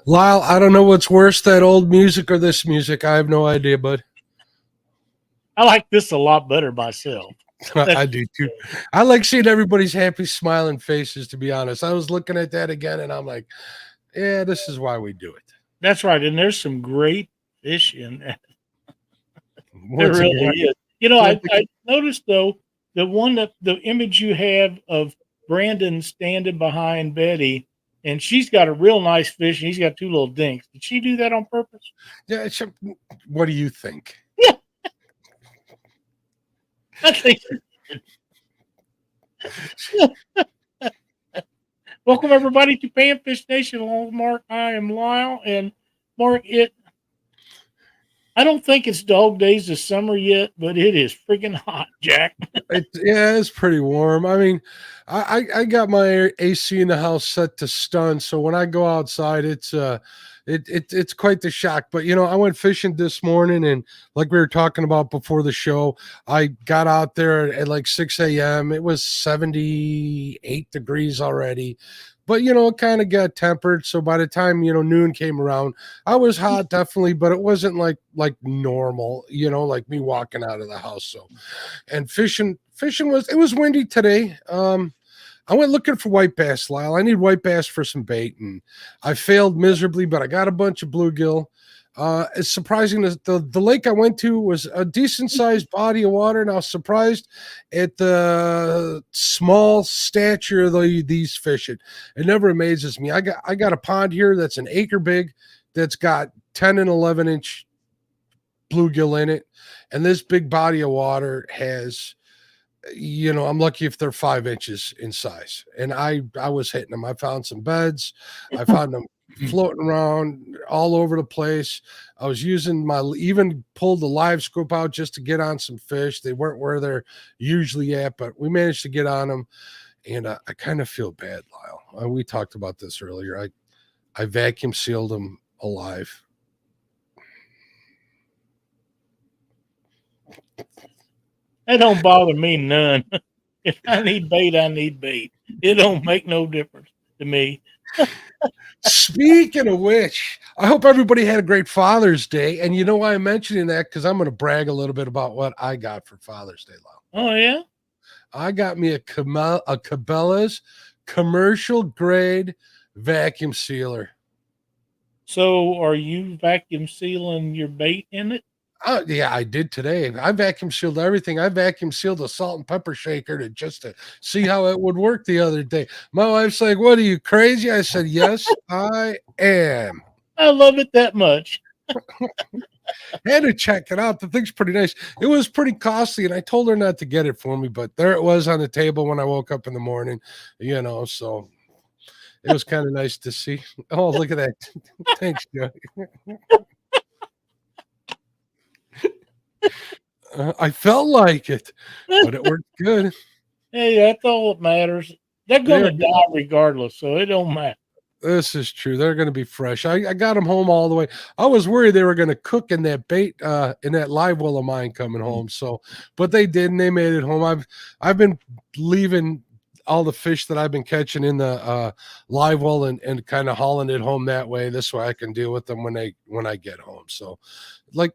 Lyle, I don't know what's worse, that old music or this music. I have no idea, bud. I like this a lot better myself. I do too. I like seeing everybody's happy, smiling faces, to be honest. I was looking at that again and I'm like, yeah, this is why we do it. That's right. And there's some great fish in that. There Once really again, is. I noticed though the image you have of Brandon standing behind Betty, and she's got a real nice fish, and he's got two little dinks. Did she do that on purpose? yeah, what do you think? Yeah, I think. Welcome everybody to Panfish Nation. Along with Mark, I am Lyle, and Mark, I don't think it's dog days this summer yet, but it is freaking hot, Jack. It's pretty warm. I mean, I got my AC in the house set to stun, so when I go outside, it's quite the shock. But I went fishing this morning, and like we were talking about before the show, I got out there at like 6 a.m. It was 78 degrees already. But it kind of got tempered. So by the time noon came around, I was hot definitely, but it wasn't like normal, like me walking out of the house. So, and fishing was windy today. I went looking for white bass, Lyle. I need white bass for some bait, and I failed miserably, but I got a bunch of bluegill. It's surprising that the lake I went to was a decent sized body of water, and I was surprised at the small stature of these fish. It never amazes me. I got a pond here that's an acre big, that's got 10 and 11-inch bluegill in it, and this big body of water has, I'm lucky if they're 5 inches in size, and I was hitting them. I found some beds. I found them floating around all over the place. I was using even pulled the live scope out just to get on some fish. They weren't where they're usually at, but we managed to get on them. And I kind of feel bad, Lyle. We talked about this earlier. I vacuum sealed them alive. That don't bother me none. If I need bait, I need bait. It don't make no difference to me. Speaking of which, I hope everybody had a great Father's Day. And you know why I'm mentioning that? Because I'm going to brag a little bit about what I got for Father's Day, Lyle. Oh, yeah? I got me a Cabela's commercial grade vacuum sealer. So are you vacuum sealing your bait in it? Oh, yeah, I did today. I vacuum sealed everything. I vacuum sealed the salt and pepper shaker just to see how it would work the other day. My wife's like, "What, are you crazy?" I said, "Yes, I am." I love it that much. Had to check it out. The thing's pretty nice. It was pretty costly, and I told her not to get it for me, but there it was on the table when I woke up in the morning, so it was kind of nice to see. Oh, look at that. Thanks, Joe. I felt like it, but it worked good. Hey, that's all that matters. They're going to die regardless, so it don't matter. This is true. They're going to be fresh. I got them home all the way. I was worried they were going to cook in that bait, in that live well of mine coming home. So, but they didn't. They made it home. I've been leaving all the fish that I've been catching in the live well and kind of hauling it home that way. This way I can deal with them when I get home. So, like,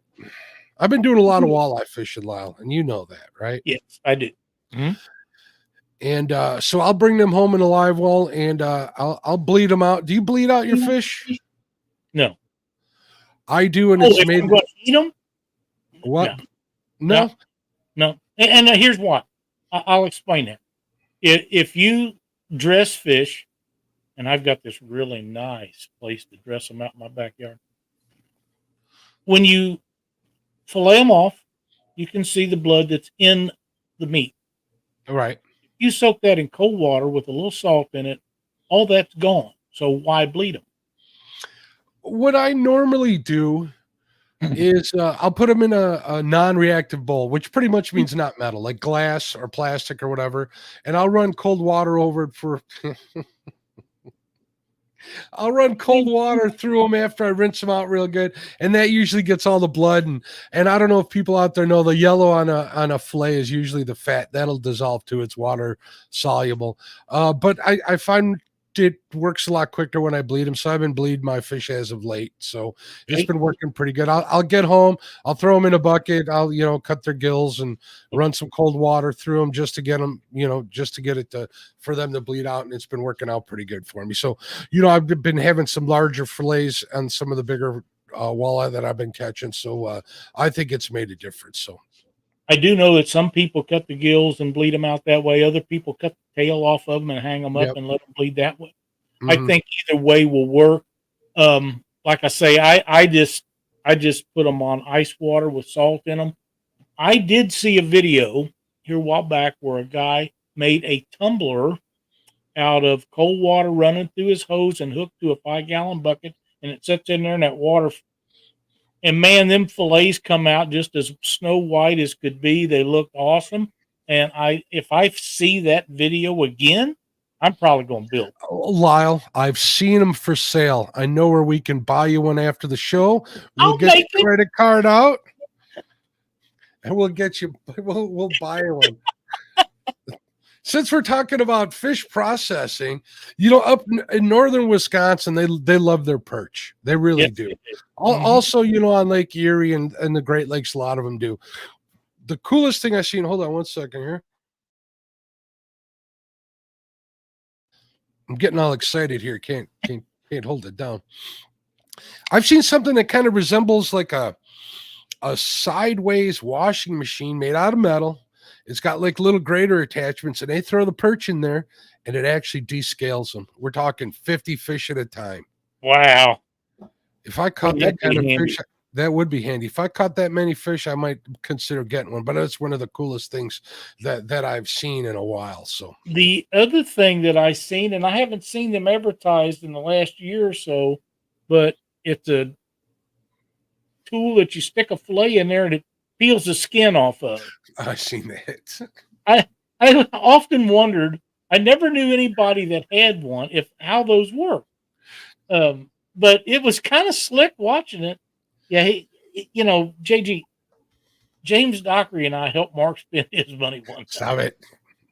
I've been doing a lot of walleye fishing, Lyle, and you know that, right? Yes, I do. Mm-hmm. And so I'll bring them home in a live well, and I'll bleed them out. Do you bleed out your fish? No, I do, and it's made. I'm going to eat them? What? No. And here's why. I'll explain that. If you dress fish, and I've got this really nice place to dress them out in my backyard. When you fillet them off, you can see the blood that's in the meat. Right. You soak that in cold water with a little salt in it, all that's gone. So why bleed them? What I normally do is I'll put them in a non-reactive bowl, which pretty much means not metal, like glass or plastic or whatever. And I'll run cold water over it for I'll run cold water through them after I rinse them out real good, and that usually gets all the blood. And I don't know if people out there know, the yellow on a fillet is usually the fat that'll dissolve too. It's water soluble. But I find it works a lot quicker when I bleed them. So I've been bleeding my fish as of late. So it's been working pretty good. I'll get home. I'll throw them in a bucket. I'll, cut their gills and run some cold water through them just to get them, just to get it for them to bleed out. And it's been working out pretty good for me. So, I've been having some larger fillets on some of the bigger walleye that I've been catching. So I think it's made a difference. So I do know that some people cut the gills and bleed them out that way. Other people cut the tail off of them and hang them up and let them bleed that way. I think either way will work. Like I say, I just put them on ice water with salt in them. I did see a video here a while back where a guy made a tumbler out of cold water running through his hose and hooked to a 5-gallon bucket, and it sits in there in that water. And man, them fillets come out just as snow white as could be. They look awesome. And if I see that video again, I'm probably going to build. Lyle, I've seen them for sale. I know where we can buy you one after the show. We'll I'll get make your credit card out, and we'll get you. We'll buy you one. Since we're talking about fish processing, up in northern Wisconsin, they love their perch. They really do. Also, on Lake Erie and the Great Lakes, a lot of them do. The coolest thing I've seen. Hold on one second here. I'm getting all excited here. Can't hold it down. I've seen something that kind of resembles like a sideways washing machine made out of metal. It's got like little grater attachments, and they throw the perch in there, and it actually descales them. We're talking 50 fish at a time. Wow. If I caught that kind of fish, that would be handy. If I caught that many fish, I might consider getting one, but it's one of the coolest things that I've seen in a while. So the other thing that I've seen, and I haven't seen them advertised in the last year or so, but it's a tool that you stick a fillet in there and it peels the skin off of. I've seen that. I often wondered, I never knew anybody that had one, how those work. But it was kind of slick watching it. Yeah, JG, James Dockery and I helped Mark spend his money once. Stop it.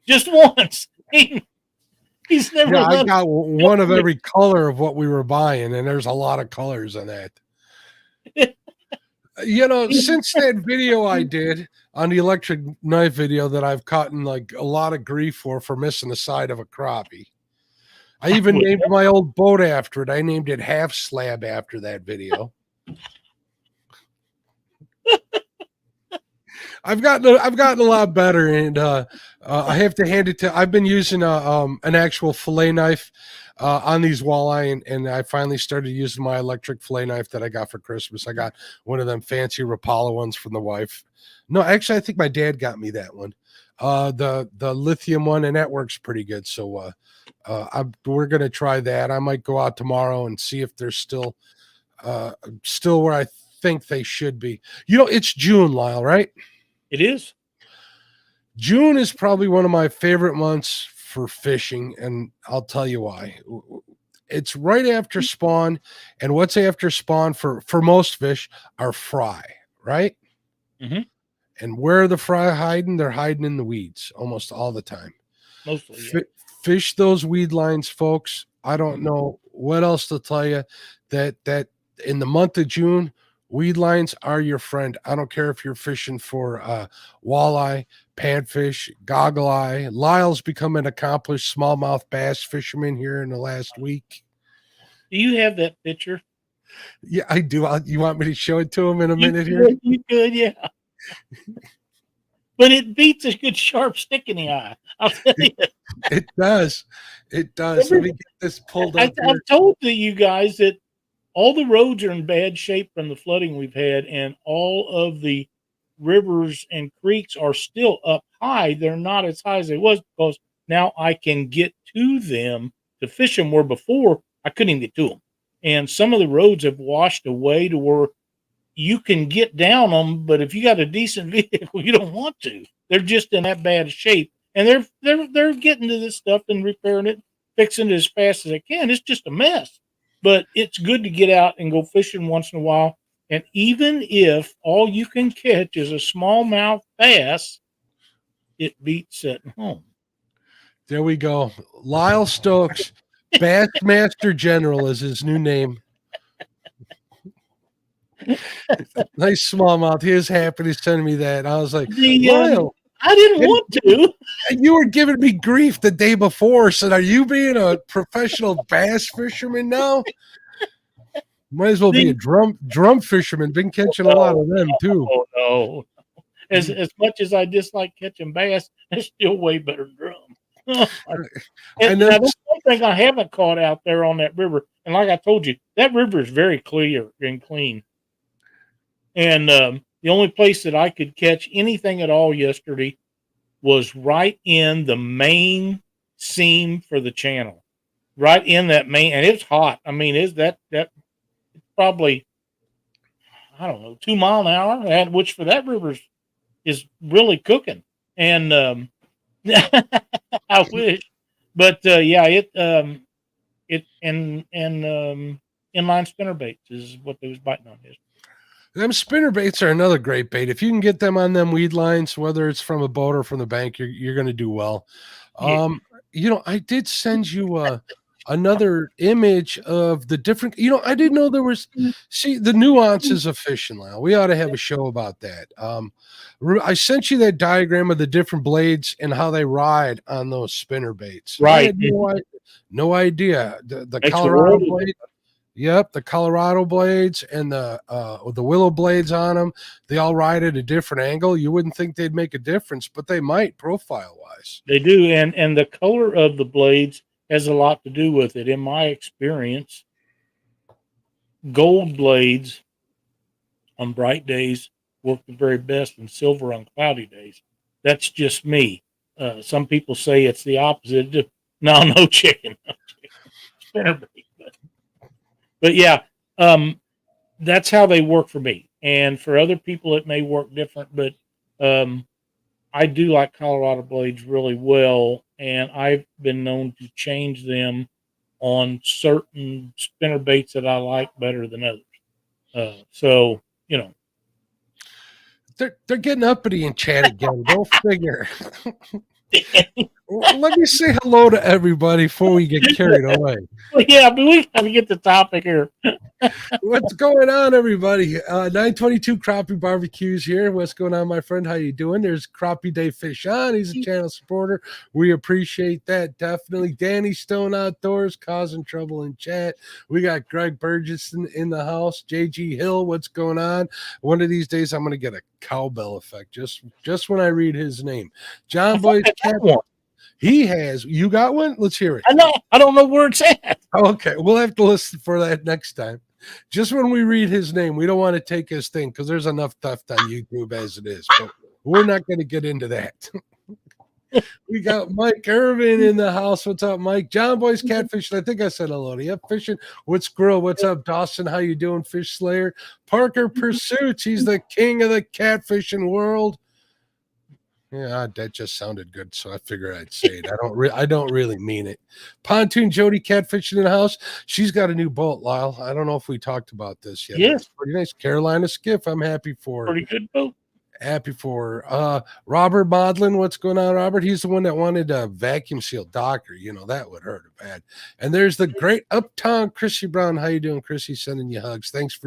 Just once. He's never. Yeah, I got one of every color of what we were buying, and there's a lot of colors in that. Since that video I did on the electric knife video that I've gotten like a lot of grief for missing the side of a crappie. I even named my old boat after it. I named it Half Slab after that video. I've gotten a lot better, and I have to hand it to. I've been using an actual fillet knife on these walleye, and I finally started using my electric fillet knife that I got for Christmas. I got one of them fancy Rapala ones from the wife. No, actually, I think my dad got me that one, the lithium one, and that works pretty good. So we're gonna try that. I might go out tomorrow and see if they're still where I think they should be. It's June, Lyle, right? It is. June is probably one of my favorite months for fishing, and I'll tell you why. It's right after spawn, and what's after spawn for most fish are fry, right? Mm-hmm. And where are the fry hiding? They're hiding in the weeds almost all the time. Mostly. Yeah. Fish those weed lines, folks. I don't know what else to tell you. That in the month of June, weed lines are your friend. I don't care if you're fishing for walleye, panfish, goggle eye. Lyle's become an accomplished smallmouth bass fisherman here in the last week. Do you have that picture? Yeah, I do. You want me to show it to him in a minute here? You could, yeah. But it beats a good sharp stick in the eye. I'll tell you. It does. It does. Let me get this pulled up. I've told you guys that all the roads are in bad shape from the flooding we've had, and all of the rivers and creeks are still up high. They're not as high as they was because now I can get to them to fish them, where before I couldn't even get to them. And some of the roads have washed away to where you can get down them, but if you got a decent vehicle, you don't want to. They're just in that bad shape, and they're getting to this stuff and repairing it, fixing it as fast as they can. It's just a mess. But it's good to get out and go fishing once in a while. And even if all you can catch is a smallmouth bass, it beats sitting home. There we go. Lyle Stokes Bassmaster General is his new name. Nice smallmouth. He was happy to send me that. I was like, Lyle, I didn't want to. and you were giving me grief the day before. Said, are you being a professional bass fisherman now? Might as well be a drum fisherman. Been catching a lot of them too. Oh no. As much as I dislike catching bass, it's still way better drum. And now, that's one thing I haven't caught out there on that river. And like I told you, that river is very clear and clean. And the only place that I could catch anything at all yesterday was right in the main seam for the channel. Right in that main, and it's hot. I mean, is that probably, I don't know, 2 mile an hour, and which for that river is really cooking. And I wish, but yeah, it inline spinnerbaits is what they was biting on this. Them spinnerbaits are another great bait. If you can get them on them weed lines, whether it's from a boat or from the bank, you're going to do well. Yeah. You know, I did send you another image of the different, you know, I didn't know there was, see, the nuances of fishing. Now we ought to have a show about that. I sent you that diagram of the different blades and how they ride on those spinner baits. Right. I had no idea. The Colorado blade. Yep, the Colorado blades and the willow blades on them, they all ride at a different angle. You wouldn't think they'd make a difference, but they might profile wise. They do, and the color of the blades has a lot to do with it. In my experience, gold blades on bright days work the very best, and silver on cloudy days. That's just me. Some people say it's the opposite. No chicken. Spinnerbait. But yeah, that's how they work for me. And for other people, it may work different. But I do like Colorado blades really well, and I've been known to change them on certain spinner baits that I like better than others. So, you know. They're getting uppity in chat again. Go figure. Let me say hello to everybody before we get carried away. Well, yeah, but we got to get the topic here. What's going on, everybody? 922 Crappie Barbecues here. What's going on, my friend? How you doing? There's Crappie Day Fish on. He's a channel supporter. We appreciate that, definitely. Danny Stone Outdoors causing trouble in chat. We got Greg Burgess in the house. JG Hill, what's going on? One of these days, I'm going to get a cowbell effect just when I read his name. John Boy's Cat. He has. You got one? Let's hear it. I know. I don't know where it's at. Okay. We'll have to listen for that next time. Just when we read his name, we don't want to take his thing because there's enough theft on YouTube as it is. But we're not going to get into that. We got Mike Irvin in the house. What's up, Mike? John Boy's Catfish. I think I said hello to you. Fishing with Squirrel. What's up, Dawson? How you doing, Fish Slayer? Parker Pursuits. He's the king of the catfishing world. Yeah, that just sounded good, so I figured I'd say it. I don't really mean it. Pontoon Jody Catfishing in the house. She's got a new boat, Lyle. I don't know if we talked about this yet. Yes, pretty nice. Carolina skiff. I'm happy for. Pretty good boat. Happy for Robert Modlin. What's going on, Robert? He's the one that wanted a vacuum seal Docker. You know, that would hurt bad. And there's the great Uptown Chrissy Brown. How you doing, Chrissy? Sending you hugs. Thanks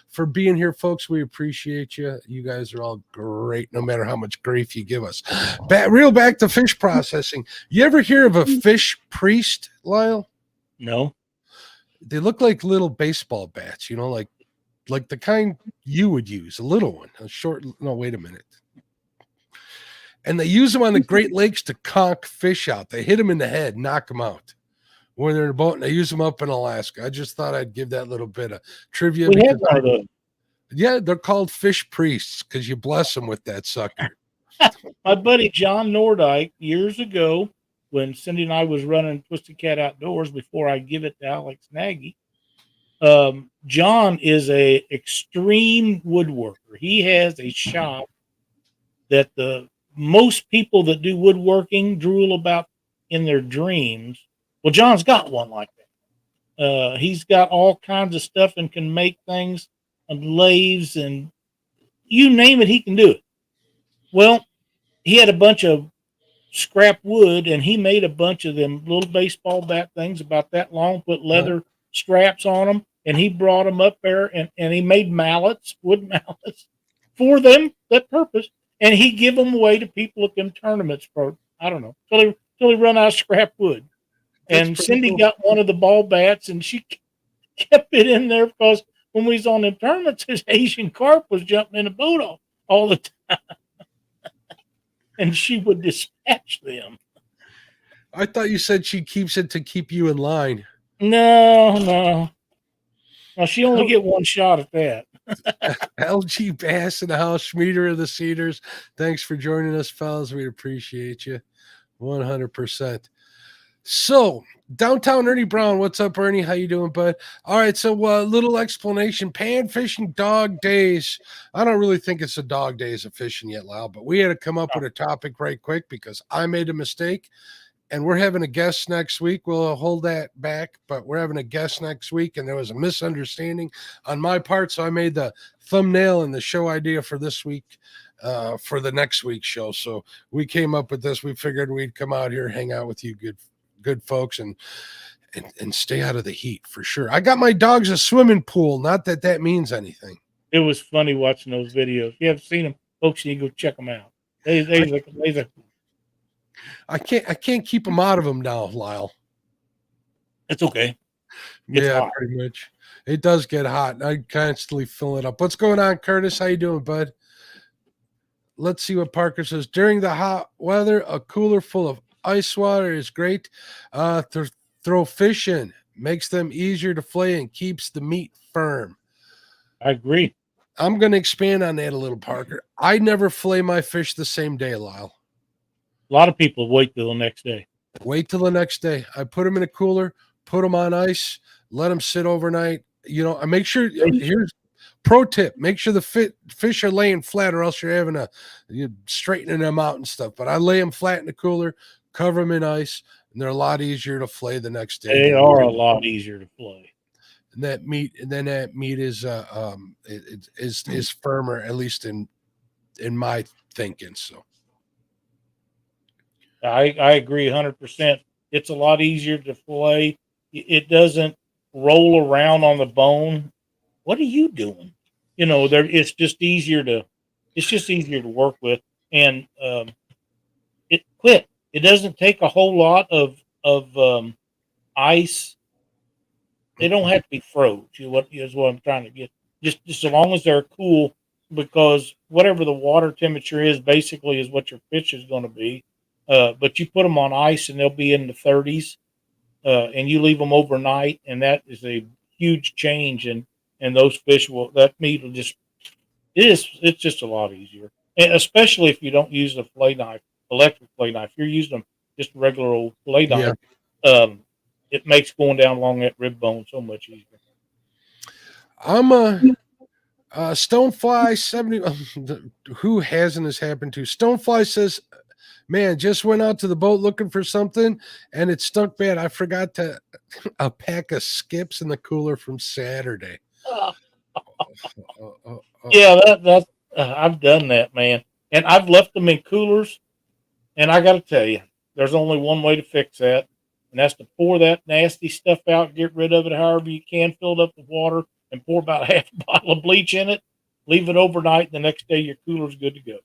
for being here, folks. We appreciate you. You guys are all great, no matter how much grief you give us. Back to fish processing. You ever hear of a fish priest, Lyle? No. They look like little baseball bats, you know, like the kind you would use, a little one, a short. No, wait a minute. And they use them on the Great Lakes to conk fish out. They hit them in the head, knock them out when they're in a boat, and they use them up in Alaska. I just thought I'd give that little bit of trivia. Yeah, they're called fish priests because you bless them with that sucker. My buddy John Nordyke, years ago, when Cindy and I was running Twisted Cat Outdoors before I give it to Alex Nagy, John is a extreme woodworker. He has a shop that the most people that do woodworking drool about in their dreams. Well, John's got one like that. He's got all kinds of stuff and can make things and lathes and you name it, he can do it. Well, he had a bunch of scrap wood, and he made a bunch of them little baseball bat things about that long, put leather straps on them, and he brought them up there, and he made mallets, wood mallets, for them, that purpose, and he give them away to people at them tournaments for, I don't know, till he run out of scrap wood. That's And pretty Cindy cool. got one of the ball bats, and she kept it in there because when we was on them tournaments, his Asian carp was jumping in the boat all the time, and she would dispatch them. I thought you said she keeps it to keep you in line. No. Well, she only get one shot at that. LG Bass in the house, Schmieder of the Cedars. Thanks for joining us, fellas. We appreciate you 100%. So, downtown Ernie Brown, what's up, Ernie? How you doing, bud? All right, so little explanation. Pan fishing dog days. I don't really think it's a dog days of fishing yet, Lyle, but we had to come up with a topic right quick because I made a mistake. And we're having a guest next week. We'll hold that back, but we're having a guest next week, and there was a misunderstanding on my part. So I made the thumbnail and the show idea for this week, for the next week's show. So we came up with this. We figured we'd come out here, hang out with you, good folks, and stay out of the heat for sure. I got my dogs a swimming pool. Not that that means anything. It was funny watching those videos. If you haven't seen them, folks, you need to go check them out. They I can't keep them out of them now, Lyle. It's okay. It's yeah, hot. pretty much. It does get hot. I constantly fill it up. What's going on, Curtis? How you doing, bud? Let's see what Parker says. During the hot weather, a cooler full of ice water is great to throw fish in. Makes them easier to flay and keeps the meat firm. I agree. I'm going to expand on that a little, Parker. I never flay my fish the same day, Lyle. A lot of people wait till the next day. Wait till the next day. I put them in a cooler, put them on ice, let them sit overnight. You know, I make sure. Here's pro tip: make sure the fish are laying flat, or else you're straightening them out and stuff. But I lay them flat in the cooler, cover them in ice, and they're a lot easier to flay the next day. They are a lot easier to flay. And that meat is is firmer, at least in my thinking. So. I agree 100%. It's a lot easier to fillet. It doesn't roll around on the bone. What are you doing? You know, it's just easier to work with. And it doesn't take a whole lot of ice. They don't have to be froze. What I'm trying to get. Just as long as they're cool, because whatever the water temperature is, basically is what your fish is going to be. But you put them on ice and they'll be in the 30s, and you leave them overnight, and that is a huge change. And those fish that meat will it's just a lot easier, and especially if you don't use a fillet knife, electric fillet knife. If you're using just a regular old fillet knife, it makes going down along that rib bone so much easier. I'm a Stonefly 70. Who hasn't this happened to? Stonefly says, man, just went out to the boat looking for something, and it stunk bad. I forgot a pack of skips in the cooler from Saturday. Yeah, that's I've done that, man, and I've left them in coolers. And I got to tell you, there's only one way to fix that, and that's to pour that nasty stuff out, get rid of it however you can, fill it up with water, and pour about half a bottle of bleach in it. Leave it overnight, and the next day your cooler's good to go.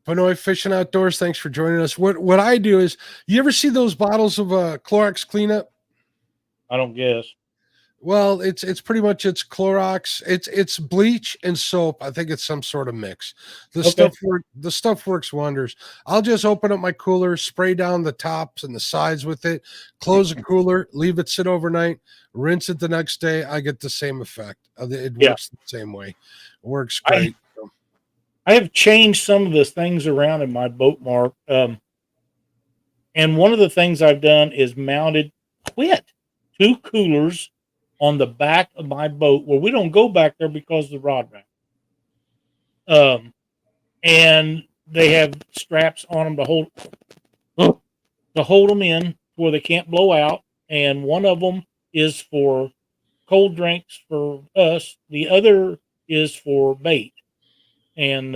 Panoy Fishing Outdoors, thanks for joining us. What I do is, you ever see those bottles of Clorox cleanup? I don't guess. Well, it's pretty much Clorox. It's bleach and soap. I think it's some sort of mix. The stuff works wonders. I'll just open up my cooler, spray down the tops and the sides with it, close the cooler, leave it sit overnight, rinse it the next day. I get the same effect. It works the same way. It works great. I have changed some of the things around in my boat, Mark. And one of the things I've done is mounted 2 coolers on the back of my boat where we don't go back there because of the rod rack. And they have straps on them to hold them in where they can't blow out. And one of them is for cold drinks for us. The other is for bait. And,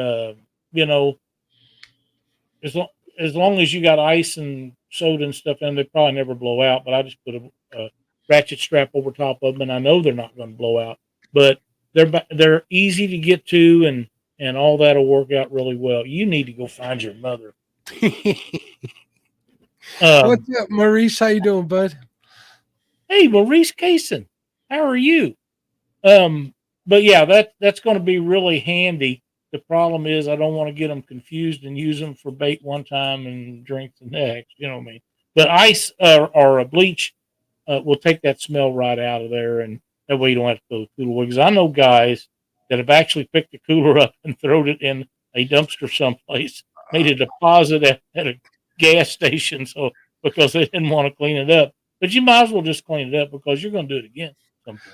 you know, as long as you got ice and soda and stuff in, they probably never blow out. But I just put a ratchet strap over top of them, and I know they're not going to blow out. But they're easy to get to, and all that'll work out really well. You need to go find your mother. What's up, Maurice? How you doing, bud? Hey, Maurice Kaysen, how are you? But yeah, that's going to be really handy. The problem is I don't want to get them confused and use them for bait one time and drink the next. You know what I mean? But ice or a bleach will take that smell right out of there, and that way you don't have to throw the cooler away. Because I know guys that have actually picked the cooler up and thrown it in a dumpster someplace, made a deposit at a gas station, so because they didn't want to clean it up. But you might as well just clean it up because you're going to do it again.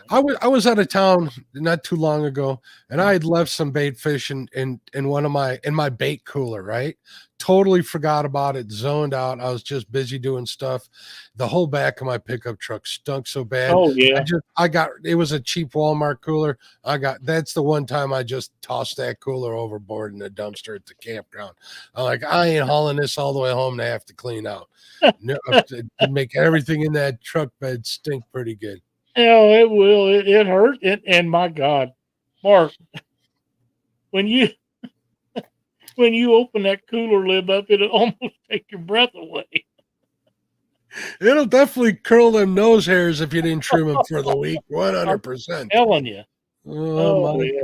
I was out of town not too long ago, and I had left some bait fish in my bait cooler, right? Totally forgot about it, zoned out. I was just busy doing stuff. The whole back of my pickup truck stunk so bad. Oh yeah. It was a cheap Walmart cooler. That's the one time I just tossed that cooler overboard in the dumpster at the campground. I'm like, I ain't hauling this all the way home to have to clean out. No, to make everything in that truck bed stink pretty good. Oh, it will. It hurt. And my God, Mark, when you open that cooler lid up, it'll almost take your breath away. It'll definitely curl them nose hairs if you didn't trim them for the week. 100%. I'm telling you. Oh yeah.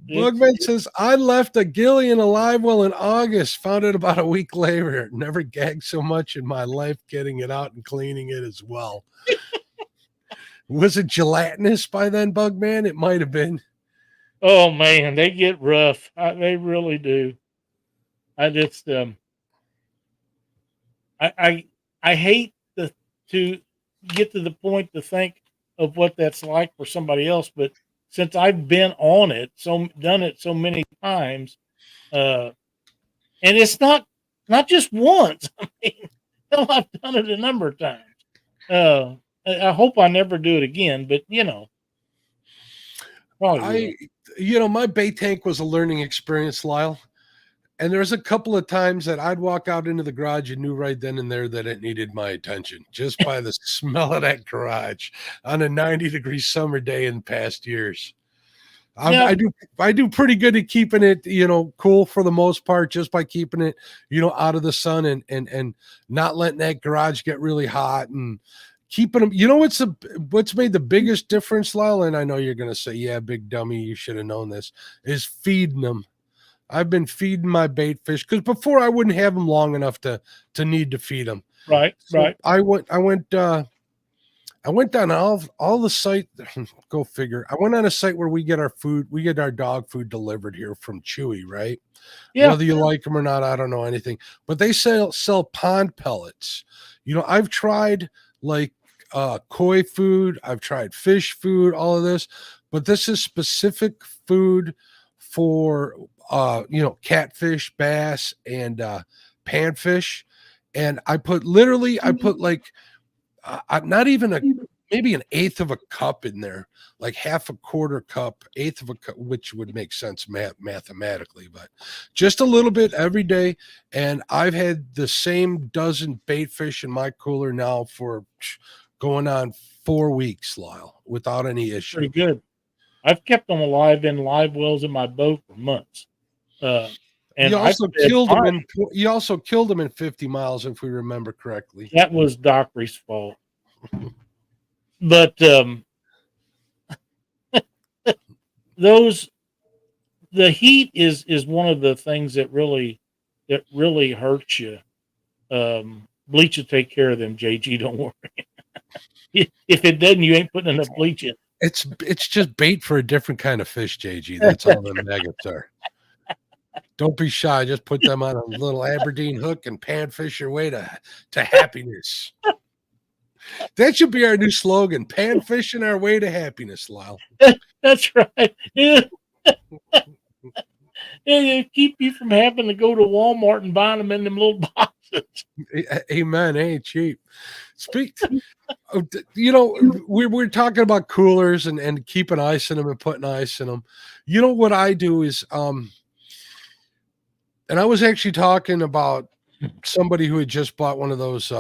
Bugman says, I left a Gillian alive well in August. Found it about a week later. Never gagged so much in my life getting it out and cleaning it as well. Was it gelatinous by then, Bugman? It might have been. Oh man, they get rough. They really do. I just I hate to get to the point to think of what that's like for somebody else, but since I've been on it, done it so many times, and it's not just once. I mean, hell, I've done it a number of times. I hope I never do it again, but probably my bait tank was a learning experience, Lyle. And there's a couple of times that I'd walk out into the garage and knew right then and there that it needed my attention just by the smell of that garage on a 90-degree summer day in past years. I do pretty good at keeping it, cool for the most part, just by keeping it, out of the sun and not letting that garage get really hot and keeping them. What's made the biggest difference, Lyle? And I know you're going to say, yeah, big dummy, you should have known this, is feeding them. I've been feeding my bait fish because before I wouldn't have them long enough to need to feed them. Right. I went down all the site. Go figure. I went on a site where we get our dog food delivered here from Chewy, right? Yeah. Whether you like them or not, I don't know anything. But they sell pond pellets. I've tried like koi food. I've tried fish food. All of this, but this is specific food for catfish, bass, and panfish. And I put like not even maybe an eighth of a cup in there, like half a quarter cup, eighth of a cup, which would make sense mathematically, but just a little bit every day. And I've had the same dozen bait fish in my cooler now for going on 4 weeks, Lyle, without any issue. Pretty good. I've kept them alive in live wells in my boat for months. And you also killed them in 50 miles, if we remember correctly. That was Dockery's fault. But the heat is one of the things that really hurts you. Bleach will take care of them, JG. Don't worry. If it doesn't, you ain't putting enough bleach in. It's just bait for a different kind of fish, JG. That's all the maggots are. Don't be shy. Just put them on a little Aberdeen hook and panfish your way to happiness. That should be our new slogan: panfishing our way to happiness, Lyle. That's right. It keep you from having to go to Walmart and buy them in them little boxes. Amen. Ain't cheap. We're talking about coolers and keeping ice in them and putting ice in them. What I do is, and I was actually talking about somebody who had just bought one of those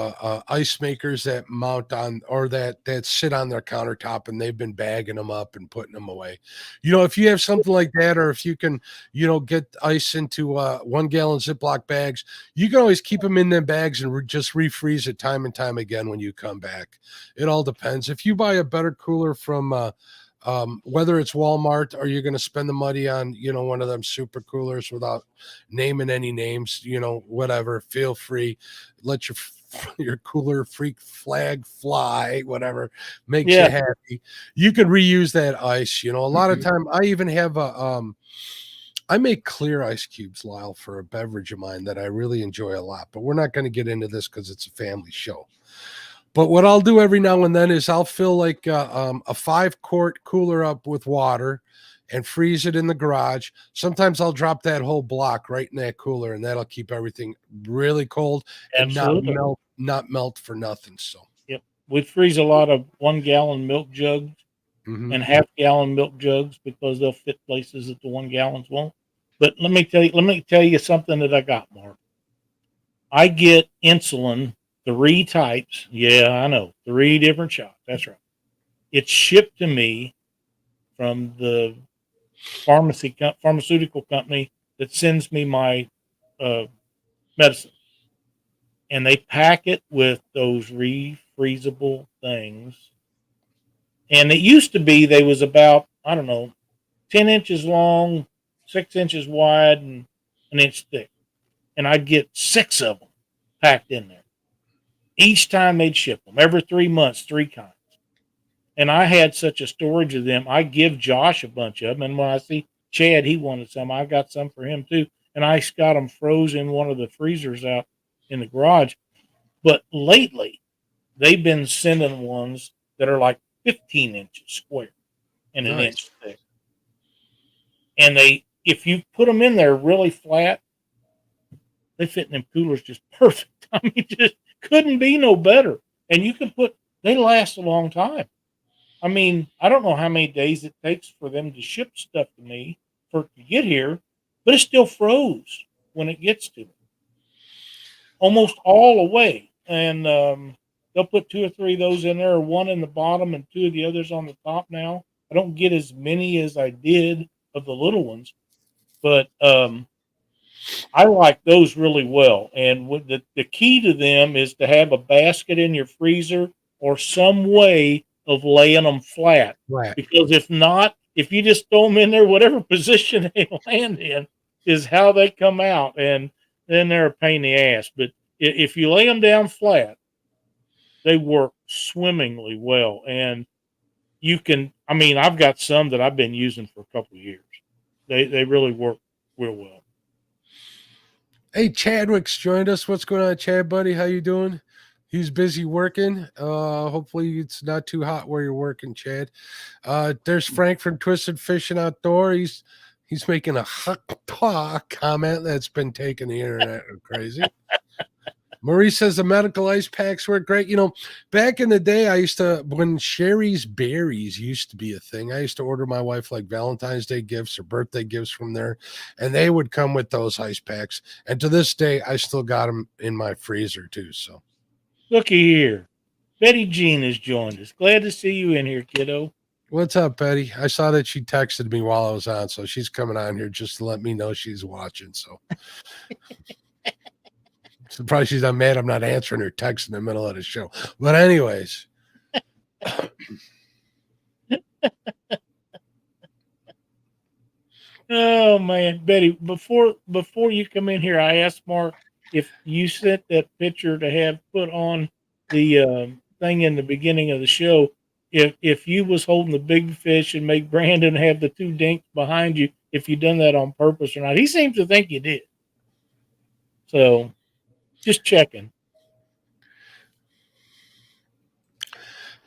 ice makers that mount on or that sit on their countertop, and they've been bagging them up and putting them away. If you have something like that, or if you can, get ice into 1 gallon Ziploc bags, you can always keep them in them bags and just refreeze it time and time again when you come back. It all depends. If you buy a better cooler from whether it's Walmart or you're going to spend the money on, one of them super coolers without naming any names, whatever, feel free, let your cooler freak flag fly, whatever makes you happy. You can reuse that ice. A lot of time I even have I make clear ice cubes, Lyle, for a beverage of mine that I really enjoy a lot, but we're not going to get into this because it's a family show. But what I'll do every now and then is I'll fill like a 5-quart cooler up with water and freeze it in the garage. Sometimes I'll drop that whole block right in that cooler, and that'll keep everything really cold and not melt for nothing. So we freeze a lot of 1 gallon milk jugs and half-gallon milk jugs because they'll fit places that the 1 gallons won't. But let me tell you something that I got, Mark. I get insulin. 3 types. Yeah, I know. 3 different shots. That's right. It's shipped to me from the pharmaceutical company that sends me my medicine. And they pack it with those refreezable things. And it used to be they was about, 10 inches long, 6 inches wide, and an inch thick. And I'd get 6 of them packed in there. Each time they'd ship them, every 3 months, 3 kinds. And I had such a storage of them. I give Josh a bunch of them. And when I see Chad, he wanted some. I got some for him too. And I got them frozen in one of the freezers out in the garage. But lately, they've been sending ones that are like 15 inches square and an inch thick. And if you put them in there really flat, they fit in them coolers just perfect. I mean, just couldn't be no better. And they last a long time. I mean, I don't know how many days it takes for them to ship stuff to me for it to get here, but it still froze when it gets to me. Almost all away. And they'll put 2 or 3 of those in there, or 1 in the bottom and 2 of the others on the top now. I don't get as many as I did of the little ones, but I like those really well. And the key to them is to have a basket in your freezer or some way of laying them flat. Right. Because if not, if you just throw them in there, whatever position they land in is how they come out. And then they're a pain in the ass. But if you lay them down flat, they work swimmingly well. And I've got some that I've been using for a couple of years. They really work real well. Hey, Chadwick's joined us. What's going on, Chad, buddy? How you doing? He's busy working. Hopefully it's not too hot where you're working, Chad. There's Frank from Twisted Fishing Outdoor. He's making a hot comment that's been taking the internet crazy. Marie says the medical ice packs work great. Back in the day, when Sherry's Berries used to be a thing, I used to order my wife like Valentine's Day gifts or birthday gifts from there, and they would come with those ice packs. And to this day, I still got them in my freezer too. So, looky here. Betty Jean has joined us. Glad to see you in here, kiddo. What's up, Betty? I saw that she texted me while I was on, so she's coming on here just to let me know she's watching. So. Surprised she's not mad I'm not answering her text in the middle of the show. But anyways. Oh man, Betty, before you come in here, I asked Mark if you sent that picture to have put on the thing in the beginning of the show. If you was holding the big fish and make Brandon have the 2 dinks behind you, if you done that on purpose or not. He seems to think you did. So just checking.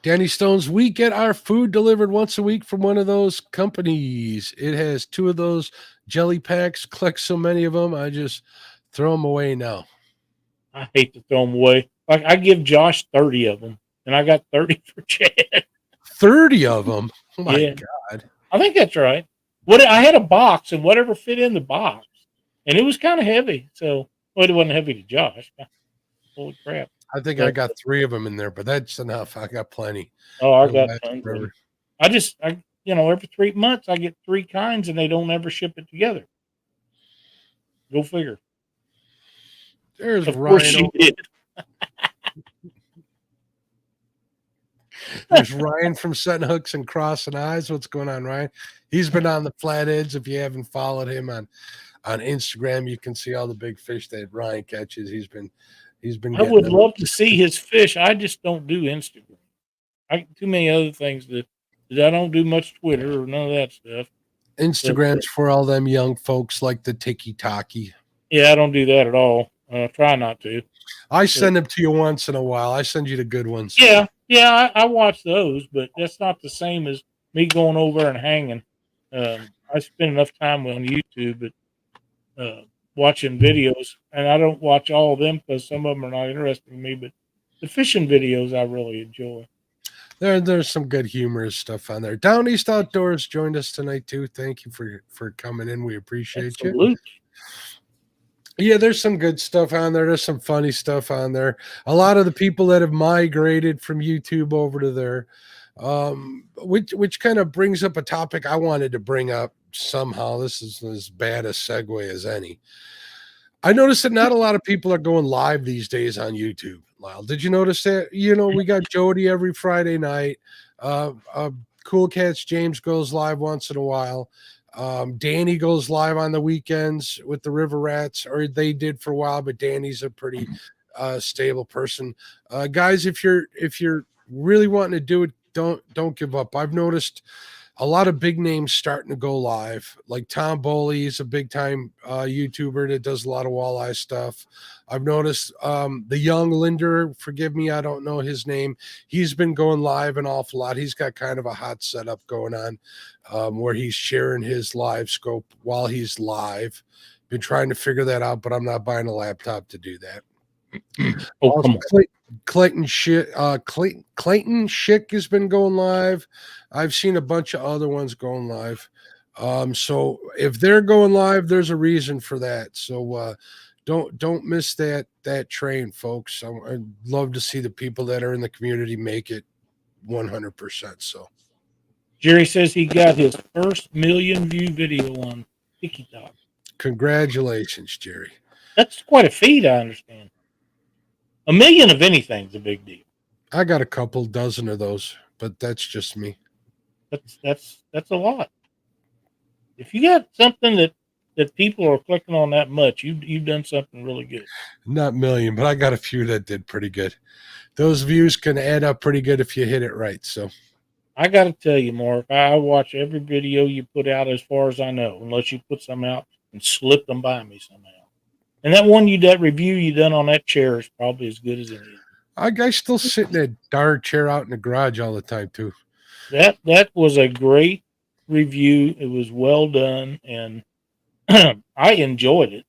Danny Stones, we get our food delivered once a week from one of those companies. It has 2 of those jelly packs. Collect so many of them, I just throw them away now. I hate to throw them away. Like I give Josh 30 of them, and I got 30 for Chad. 30 of them? Oh my God. I think that's right. I had a box, and whatever fit in the box, and it was kind of heavy. So Well, it wasn't heavy to Josh. Holy crap! I think I But, got 3 of them in there, but that's enough. I got plenty. oh, I It'll got last tons of forever. them. I every 3 months I get 3 kinds, and they don't ever ship it together. Go figure. There's Of course Ryan. she did. There's Ryan from Setting Hooks and Crossing Eyes. What's going on, Ryan? He's been on the flatheads. If you haven't followed him on Instagram, you can see all the big fish that Ryan catches. He's been I getting would them. love to see his fish. I just don't do Instagram. Too many other things that I don't do much Twitter or none of that stuff. Instagram's for all them young folks like the tiki-taki. Yeah, I don't do that at all. Try not to. I send them to you once in a while. I send you the good ones. Yeah, I watch those, but that's not the same as me going over and hanging. I spend enough time on YouTube, but watching videos, and I don't watch all of them because some of them are not interesting to me. But the fishing videos I really enjoy. There's some good humorous stuff on there. Down East Outdoors joined us tonight too. Thank you for coming in. We appreciate you. Yeah, there's some good stuff on there. There's some funny stuff on there. A lot of the people that have migrated from YouTube over to there, which kind of brings up a topic I wanted to bring up somehow. This is as bad a segue as any. I noticed that not a lot of people are going live these days on YouTube. Lyle, did you notice that? We got Jody every Friday night. Cool Cats James goes live once in a while. Danny goes live on the weekends with the River Rats, or they did for a while, but Danny's a pretty stable person. Guys, if you're really wanting to do it, don't give up. I've noticed a lot of big names starting to go live, like Tom Boley is a big time YouTuber that does a lot of walleye stuff. I've noticed the young Linder, forgive me, I don't know his name. He's been going live an awful lot. He's got kind of a hot setup going on where he's sharing his live scope while he's live. Been trying to figure that out, but I'm not buying a laptop to do that. Clayton Schick has been going live. I've seen a bunch of other ones going live. So if they're going live, there's a reason for that. So don't miss that train, folks. I'd love to see the people that are in the community make it 100%. So Jerry says he got his first million view video on TikTok. Congratulations, Jerry. That's quite a feat, I understand. 1 million of anything is a big deal. I got a couple dozen of those, but that's just me. That's a lot. If you got something that people are clicking on that much, you've done something really good. Not million, but I got a few that did pretty good. Those views can add up pretty good if you hit it right. So I got to tell you, Mark, I watch every video you put out as far as I know, unless you put some out and slip them by me somehow. And that review you done on that chair is probably as good as any. I still sit in that darn chair out in the garage all the time too. That was a great review. It was well done, and I enjoyed it.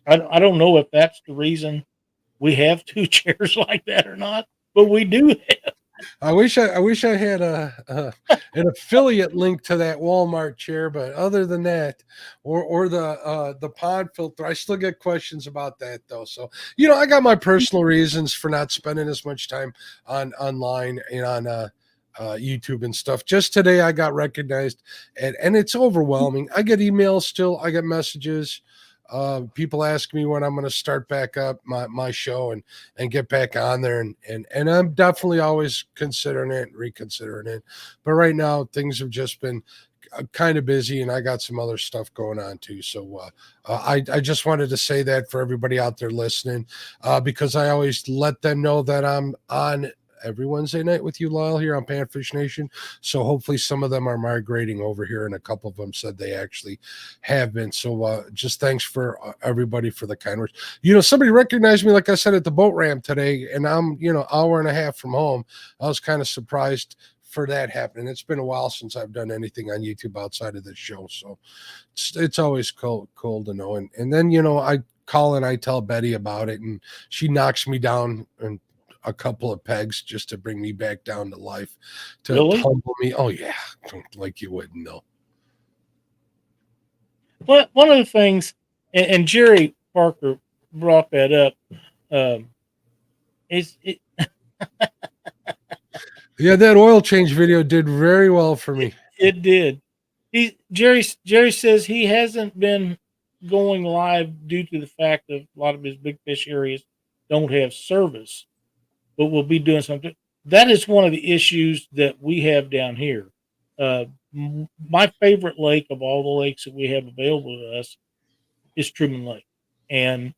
I don't know if that's the reason we have 2 chairs like that or not, but we do have. I wish I had an affiliate link to that Walmart chair, but other than that, or the pond filter, I still get questions about that though. So I got my personal reasons for not spending as much time online and on YouTube and stuff. Just today, I got recognized, and it's overwhelming. I get emails still, I get messages. People ask me when I'm going to start back up my show and get back on there, and I'm definitely always considering it and reconsidering it. But right now things have just been kind of busy, and I got some other stuff going on too. So I just wanted to say that for everybody out there listening, because I always let them know that I'm on every Wednesday night with you, Lyle, here on Panfish Nation. So hopefully some of them are migrating over here, and a couple of them said they actually have been. So just thanks for everybody for the kind words. Somebody recognized me, like I said, at the boat ramp today, and I'm, hour and a half from home. I was kind of surprised for that happening. It's been a while since I've done anything on YouTube outside of this show. So it's always cool to know. And then, I call and I tell Betty about it, and she knocks me down and a couple of pegs just to bring me back down to life, to humble me. Oh yeah, like you wouldn't know. Well, one of the things, and Jerry, Parker brought that up. It's it, Yeah, that oil change video did very well for me. it did. Jerry says he hasn't been going live due to the fact that a lot of his big fish areas don't have service, but we'll be doing something. That is one of the issues that we have down here. My favorite lake of all the lakes that we have available to us is Truman Lake, and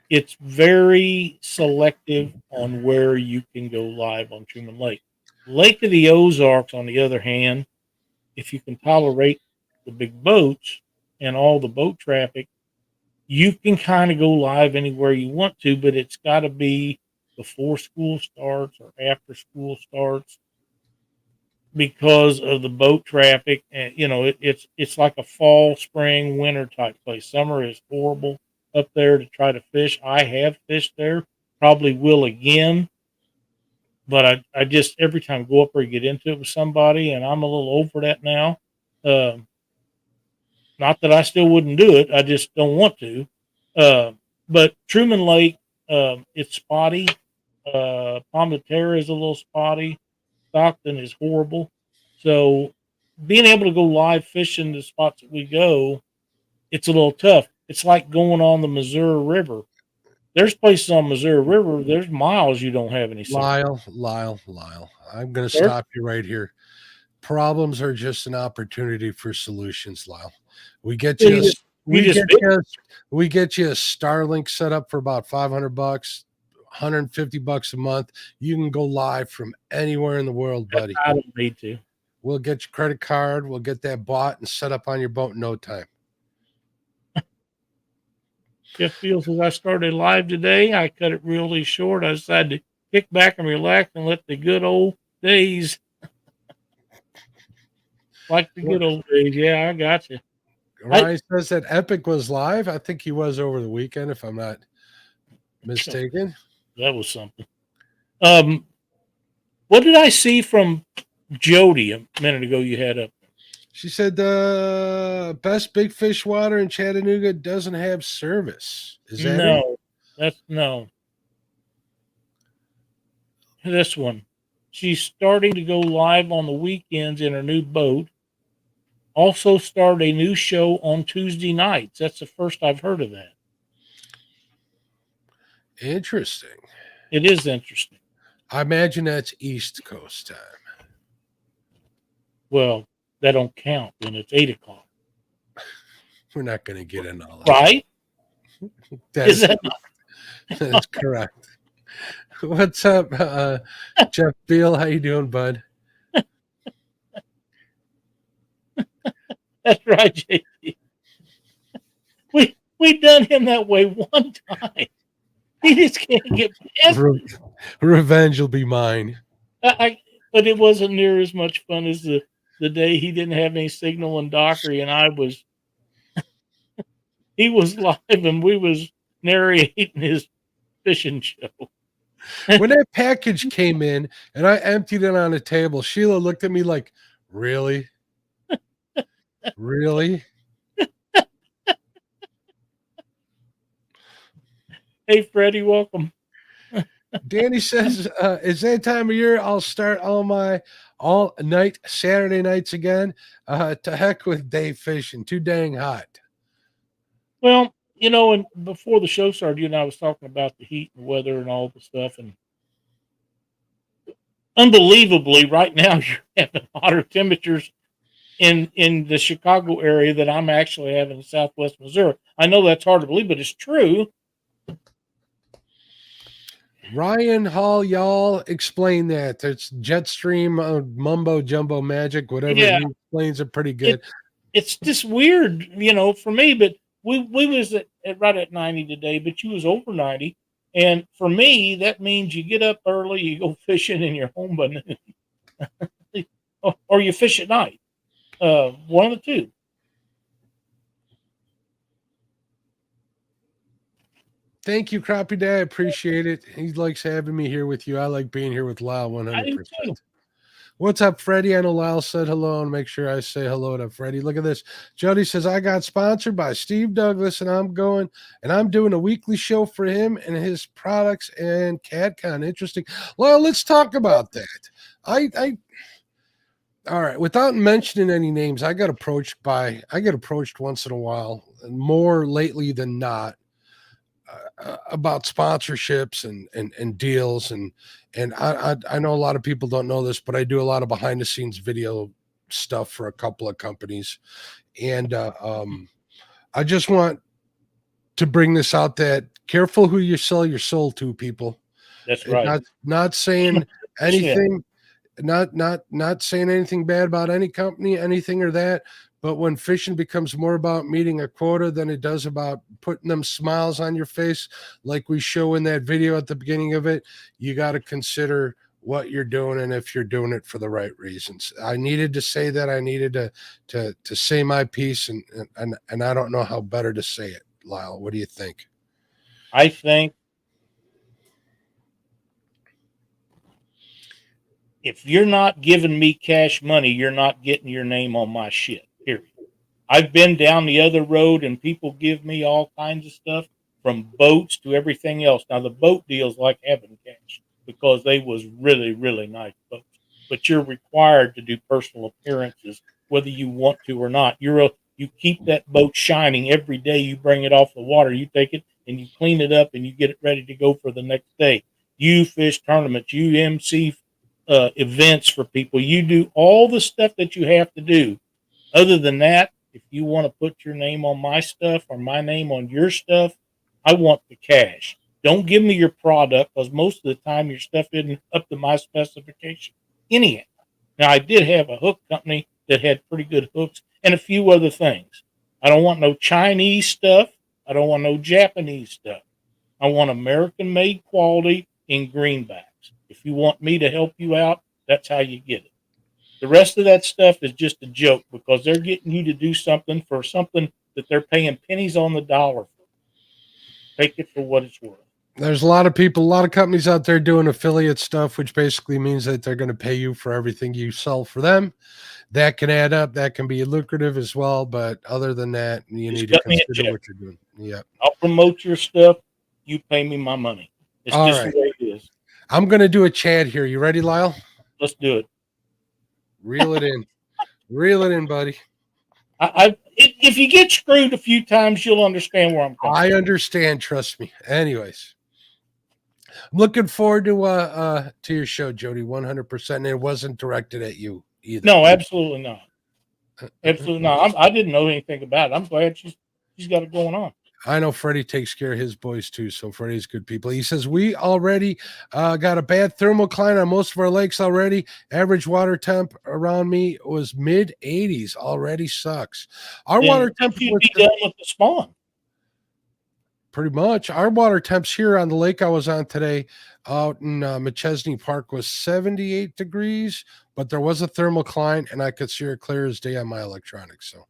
it's very selective on where you can go live on Truman Lake. Lake of the Ozarks, on the other hand, if you can tolerate the big boats and all the boat traffic, you can kind of go live anywhere you want to, but it's got to be before school starts or after school starts because of the boat traffic. And it's like a fall, spring, winter type place. Summer is horrible up there to try to fish. I have fished there, probably will again, but I just every time I go up there get into it with somebody, and I'm a little over that now. Not that I still wouldn't do it, I just don't want to. But Truman Lake, it's spotty. Palm de Terre is a little spotty. Stockton is horrible. So being able to go live fishing the spots that we go, it's a little tough. It's like going on the Missouri River. There's places on Missouri River, there's miles you don't have any service. Lyle. I'm going to stop you right here. Problems are just an opportunity for solutions, Lyle. We get you, we get you a Starlink set up for about $500, $150 a month. You can go live from anywhere in the world, buddy. I don't need to. We'll get your credit card. We'll get that bought and set up on your boat in no time. Jeff Field says, I started live today. I cut it really short. I decided to kick back and relax and let the good old days. Like the good old days. Yeah, I got you. Ryan says that Epic was live. I think he was over the weekend, if I'm not mistaken. That was something. What did I see from Jody a minute ago you had up? She said the best big fish water in Chattanooga doesn't have service. Is that no? That's no. This one. She's starting to go live on the weekends in her new boat. Also started a new show on Tuesday nights. That's the first I've heard of that. Interesting. It is interesting. I imagine that's East Coast time. Well, that don't count when it's 8 o'clock. We're not going to get into all that. Right? That's correct. What's up, Jeff Beal? How you doing, bud? That's right, JP. We done him that way one time. He just can't get past it. Revenge will be mine. But it wasn't near as much fun as the day he didn't have any signal in Dockery, and I was. He was live, and we was narrating his fishing show. When that package came in, and I emptied it on the table, Sheila looked at me like, "Really, really?" Hey, Freddie, welcome. Danny says, "It's that time of year. I'll start all night Saturday nights again. To heck with day fishing. Too dang hot." Well, and before the show started, you and I was talking about the heat and weather and all the stuff, and unbelievably, right now you're having hotter temperatures in the Chicago area that I'm actually having in Southwest Missouri. I know that's hard to believe, but it's true. Ryan Hall, y'all explain that. It's Jetstream, Mumbo Jumbo Magic, whatever. Yeah. He explains it pretty good. It's just weird, for me, but we was right at 90 today, but you was over 90. And for me, that means you get up early, you go fishing, and you're home by noon. or you fish at night. One of the two. Thank you, Crappie Dad. I appreciate it. He likes having me here with you. I like being here with Lyle 100%. What's up, Freddie? I know Lyle said hello, and make sure I say hello to Freddie. Look at this. Jody says, I got sponsored by Steve Douglas, and I'm doing a weekly show for him and his products and CADCon. Interesting. Well, let's talk about that. All right, without mentioning any names, I get approached once in a while, and more lately than not, about sponsorships and deals and I know a lot of people don't know this, but I do a lot of behind the scenes video stuff for a couple of companies, and I just want to bring this out that careful who you sell your soul to, people. That's And right. not saying Yeah. anything, not saying anything bad about any company, anything or that. But when fishing becomes more about meeting a quota than it does about putting them smiles on your face, like we show in that video at the beginning of it, you got to consider what you're doing and if you're doing it for the right reasons. I needed to say that. I needed to say my piece, and I don't know how better to say it. Lyle, what do you think? I think if you're not giving me cash money, you're not getting your name on my shit, period. I've been down the other road and people give me all kinds of stuff from boats to everything else. Now the boat deals like having cash because they was really, really nice boats. But you're required to do personal appearances whether you want to or not. You keep that boat shining every day. You bring it off the water, you take it and you clean it up and you get it ready to go for the next day. You fish tournaments, you MC events for people. You do all the stuff that you have to do. Other than that, if you want to put your name on my stuff or my name on your stuff, I want the cash. Don't give me your product because most of the time your stuff isn't up to my specification. Anyhow, now I did have a hook company that had pretty good hooks and a few other things. I don't want no Chinese stuff. I don't want no Japanese stuff. I want American made quality in greenbacks. If you want me to help you out, that's how you get it. The rest of that stuff is just a joke because they're getting you to do something for something that they're paying pennies on the dollar for. Take it for what it's worth. There's a lot of people, a lot of companies out there doing affiliate stuff, which basically means that they're going to pay you for everything you sell for them. That can add up. That can be lucrative as well. But other than that, you Just need to cut me a consider check. what you're doing. Yeah. I'll promote your stuff. You pay me my money. It's All just the right. way it is. I'm going to do a chat here. You ready, Lyle? Let's do it. Reel it in. Reel it in, buddy. If you get screwed a few times, you'll understand where I'm coming. I understand. Trust me. Anyways, I'm looking forward to your show, Jody. 100%. And it wasn't directed at you either. No, absolutely not. Absolutely not. I didn't know anything about it. I'm glad she's got it going on. I know Freddie takes care of his boys too, so Freddie's good people. He says we already got a bad thermocline on most of our lakes already. Average water temp around me was mid 80s. Already sucks. Our Then water temp you'd be done with the spawn. pretty much. Our water temps here on the lake I was on today, out in McChesney Park, was 78 degrees, but there was a thermocline, and I could see it clear as day on my electronics. So.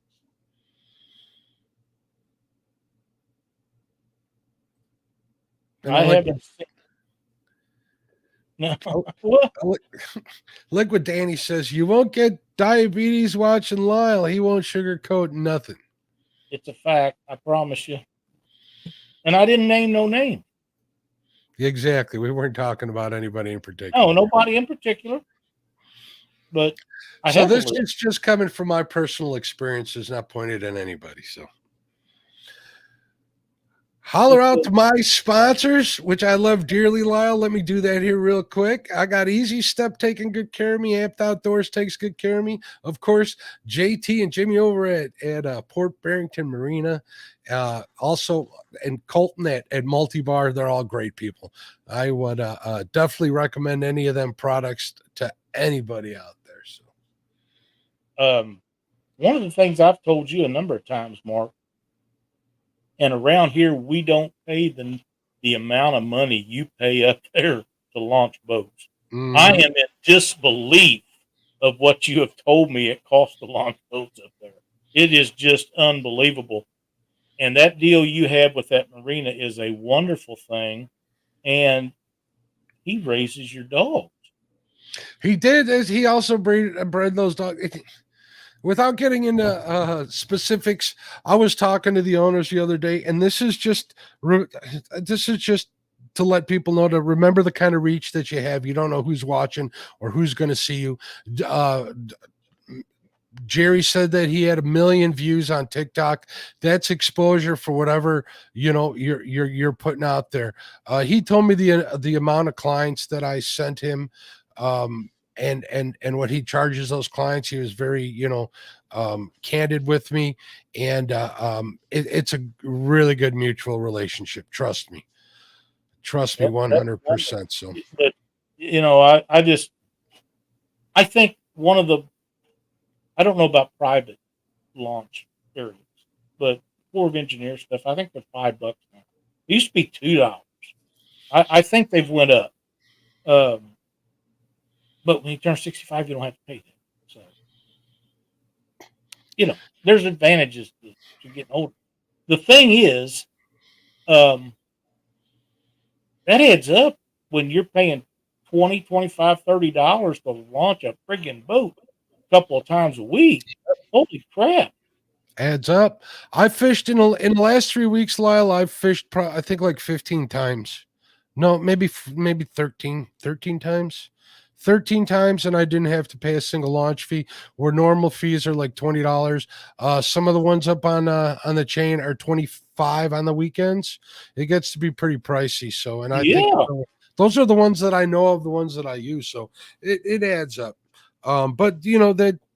I haven't seen. No. What? Look what Danny says. You won't get diabetes watching Lyle. He won't sugarcoat nothing. It's a fact. I promise you. And I didn't name no name. Exactly. We weren't talking about anybody in particular. No, nobody in particular. But so this is just coming from my personal experiences, not pointed at anybody. So holler out to my sponsors, which I love dearly, Lyle. Let me do that here real quick. I got Easy Step taking good care of me. Amped Outdoors takes good care of me. Of course, JT and Jimmy over at Port Barrington Marina. Also, and Colton at Multi-Bar. They're all great people. I would definitely recommend any of them products to anybody out there. So, one of the things I've told you a number of times, Mark, and around here, we don't pay the amount of money you pay up there to launch boats. Mm-hmm. I am in disbelief of what you have told me it costs to launch boats up there. It is just unbelievable. And that deal you have with that marina is a wonderful thing. And he raises your dogs. He did. He also bred those dogs. Without getting into specifics, I was talking to the owners the other day, and this is just to let people know to remember the kind of reach that you have. You don't know who's watching or who's going to see you. Jerry said that he had 1 million views on TikTok. That's exposure for whatever you're putting out there. He told me the amount of clients that I sent him, and what he charges those clients. He was very candid with me, and it's a really good mutual relationship. Trust me, 100%. So, but I think one of the, I don't know about private launch areas, but Corps of Engineers stuff, I think they're $5 now. It used to be $2. I think they've went up. But when you turn 65, you don't have to pay that. So, there's advantages to getting older. The thing is, that adds up when you're paying $20, $25, $30 to launch a friggin' boat a couple of times a week. Holy crap. Adds up. I fished in the last 3 weeks, Lyle. I've fished, I think, like 15 times. No, maybe 13 times. 13 times, and I didn't have to pay a single launch fee, where normal fees are like $20. Some of the ones up on the chain are 25 on the weekends. It gets to be pretty pricey. So, and I think those are the ones that I know of, the ones that I use. So it adds up. But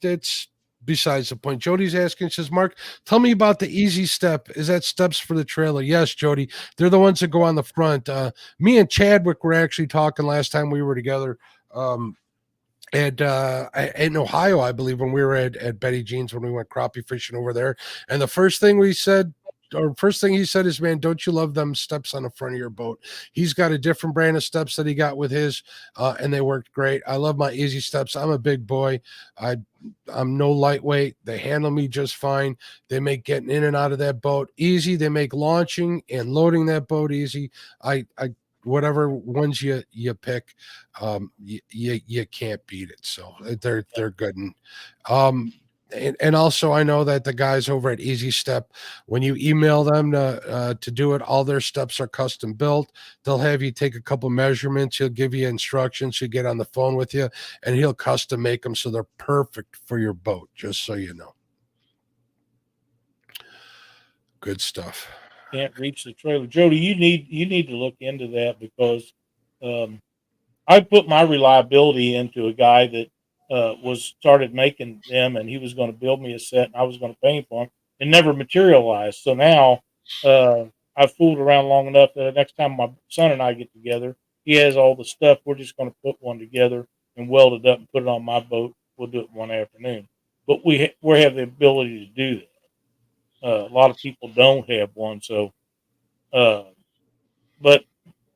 that's besides the point. Jody's asking, says, Mark, tell me about the Easy Step. Is that steps for the trailer? Yes, Jody. They're the ones that go on the front. Me and Chadwick were actually talking last time we were together. In Ohio, I believe, when we were at Betty Jean's, when we went crappie fishing over there. And the first thing he said is, man, don't you love them steps on the front of your boat? He's got a different brand of steps that he got with his, and they worked great. I love my Easy Steps. I'm a big boy. I'm no lightweight. They handle me just fine. They make getting in and out of that boat easy. They make launching and loading that boat easy. I whatever ones you pick, you can't beat it. So they're good. And also, I know that the guys over at Easy Step, when you email them to do it, all their steps are custom built. They'll have you take a couple measurements. He'll give you instructions. He'll get on the phone with you, and he'll custom make them so they're perfect for your boat, just so you know. Good stuff. Can't reach the trailer. Jody, you need to look into that, because I put my reliability into a guy that started making them, and he was going to build me a set, and I was going to pay him for them. It never materialized. So now I've fooled around long enough that the next time my son and I get together, he has all the stuff. We're just going to put one together and weld it up and put it on my boat. We'll do it one afternoon. But we have the ability to do that. A lot of people don't have one, so but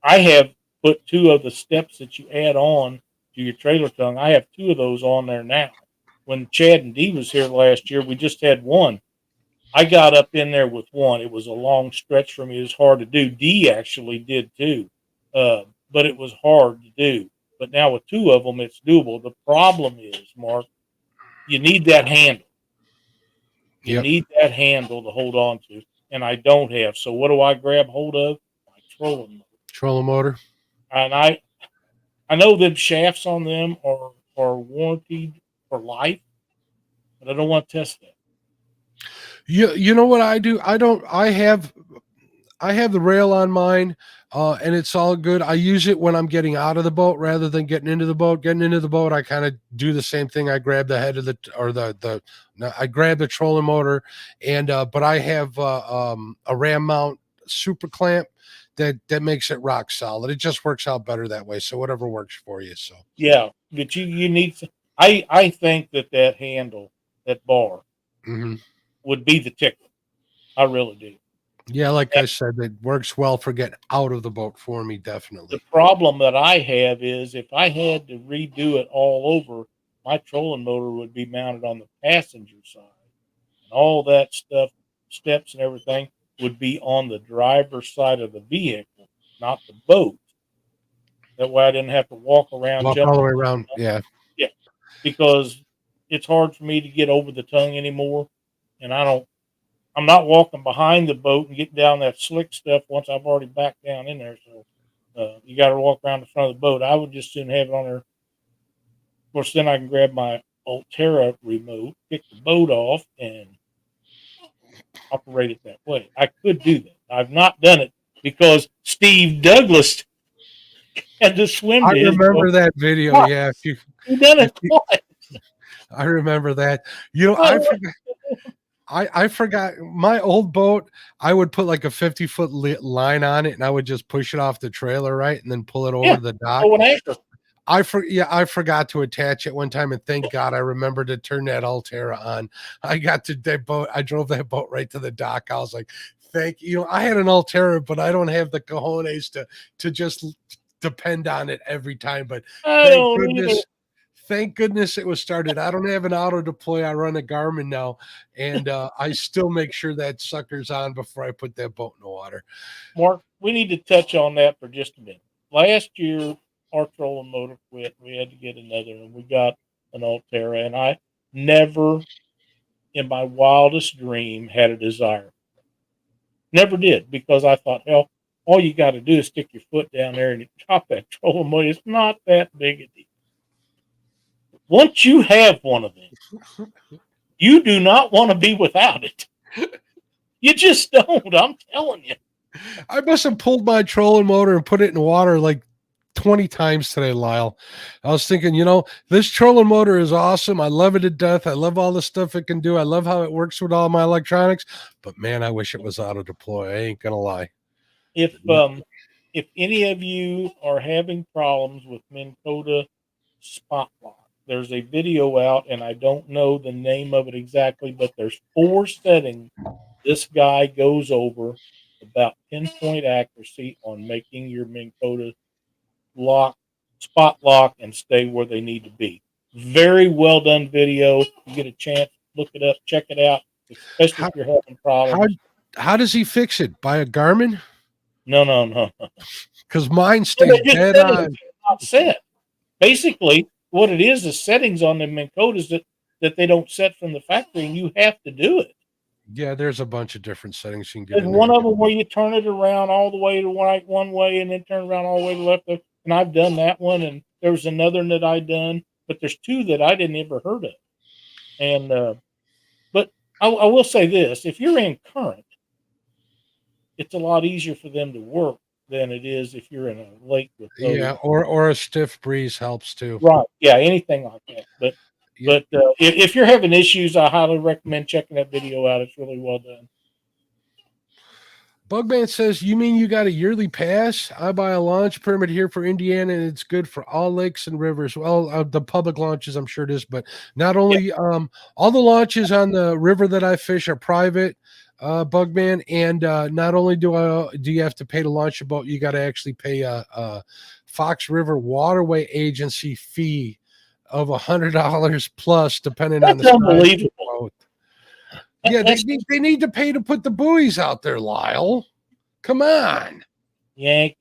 I have put 2 of the steps that you add on to your trailer tongue. I have 2 of those on there now. When Chad and Dee was here last year, we just had one. I got up in there with one. It was a long stretch for me. It was hard to do. Dee actually did too, but it was hard to do. But now with 2 of them, it's doable. The problem is, Mark, you need that handle. You need that handle to hold on to, and I don't have. So what do I grab hold of? My trolling motor. Trolling motor. And I know them shafts on them are warranted for life, but I don't want to test that. You know what I do? I have the rail on mine, and it's all good. I use it when I'm getting out of the boat rather than getting into the boat. Getting into the boat, I kind of do the same thing. I grab the head of I grab the trolling motor, and but I have a ram mount super clamp that makes it rock solid. It just works out better that way. So whatever works for you. So yeah, but you need to. I think that handle, that bar, would be the tickler. I really do. Yeah, like I said, it works well for getting out of the boat for me, definitely. The problem that I have is if I had to redo it all over, my trolling motor would be mounted on the passenger side. And all that stuff, steps and everything, would be on the driver's side of the vehicle, not the boat. That way I didn't have to walk around, Walk jump. all the way around. Yeah. Yeah, because it's hard for me to get over the tongue anymore, and I'm not walking behind the boat and getting down that slick stuff once I've already backed down in there. So you got to walk around the front of the boat. I would just soon have it on there. Of course, then I can grab my Altera remote, kick the boat off, and operate it that way. I could do that. I've not done it because Steve Douglas had to swim I to his remember boat. that video. Twice. Yeah. He done If it you, twice. I remember that. You know, I forgot. I forgot my old boat. I would put like a 50-foot line on it, and I would just push it off the trailer, right, and then pull it over to the dock. Oh, an anchor. I forgot to attach it one time, and thank God I remembered to turn that Altera on. I got to that boat. I drove that boat right to the dock. I was like, thank you. You know, I had an Altera, but I don't have the cojones to just depend on it every time. But thank goodness it was started. I don't have an auto deploy. I run a Garmin now, and I still make sure that sucker's on before I put that boat in the water. Mark, we need to touch on that for just a minute. Last year, our trolling motor quit. We had to get another, and we got an Altera, and I never in my wildest dream had a desire. Never did, because I thought, hell, all you got to do is stick your foot down there and you drop that trolling motor. It's not that big a deal. Once you have one of them, you do not want to be without it. You just don't. I'm telling you. I must have pulled my trolling motor and put it in water like 20 times today, Lyle. I was thinking, you know, this trolling motor is awesome. I love it to death. I love all the stuff it can do. I love how it works with all my electronics. But man, I wish it was auto deploy. I ain't gonna lie. If any of you are having problems with Minn Kota Spot Lock, there's a video out, and I don't know the name of it exactly, but there's 4 settings this guy goes over about pinpoint accuracy on making your Minn Kota spot lock, and stay where they need to be. Very well done video. You get a chance, look it up, check it out, especially if you're having problems. How does he fix it? By a Garmin? No. Because mine stays dead on. Not set. Basically, what it is settings on the Minn Kotas that they don't set from the factory, and you have to do it. Yeah, there's a bunch of different settings you can get. There's one of them where you turn it around all the way to right one way and then turn around all the way to the left. And I've done that one, and there was another one that I done, but there's 2 that I didn't ever heard of. And but I will say this: if you're in current, it's a lot easier for them to work than it is if you're in a lake with those. Yeah, or a stiff breeze helps too. Right? Yeah, anything like that. But if you're having issues, I highly recommend checking that video out. It's really well done. Bugman says, you mean you got a yearly pass? I buy a launch permit here for Indiana, and it's good for all lakes and rivers. Well, the public launches, I'm sure it is, but not only all the launches on the river that I fish are private, Bugman, and not only do you have to pay to launch a boat, you got to actually pay a Fox River Waterway Agency fee of $100 plus, depending on the unbelievable. Boat. Yeah, they need to pay to put the buoys out there, Lyle. Come on. Yank.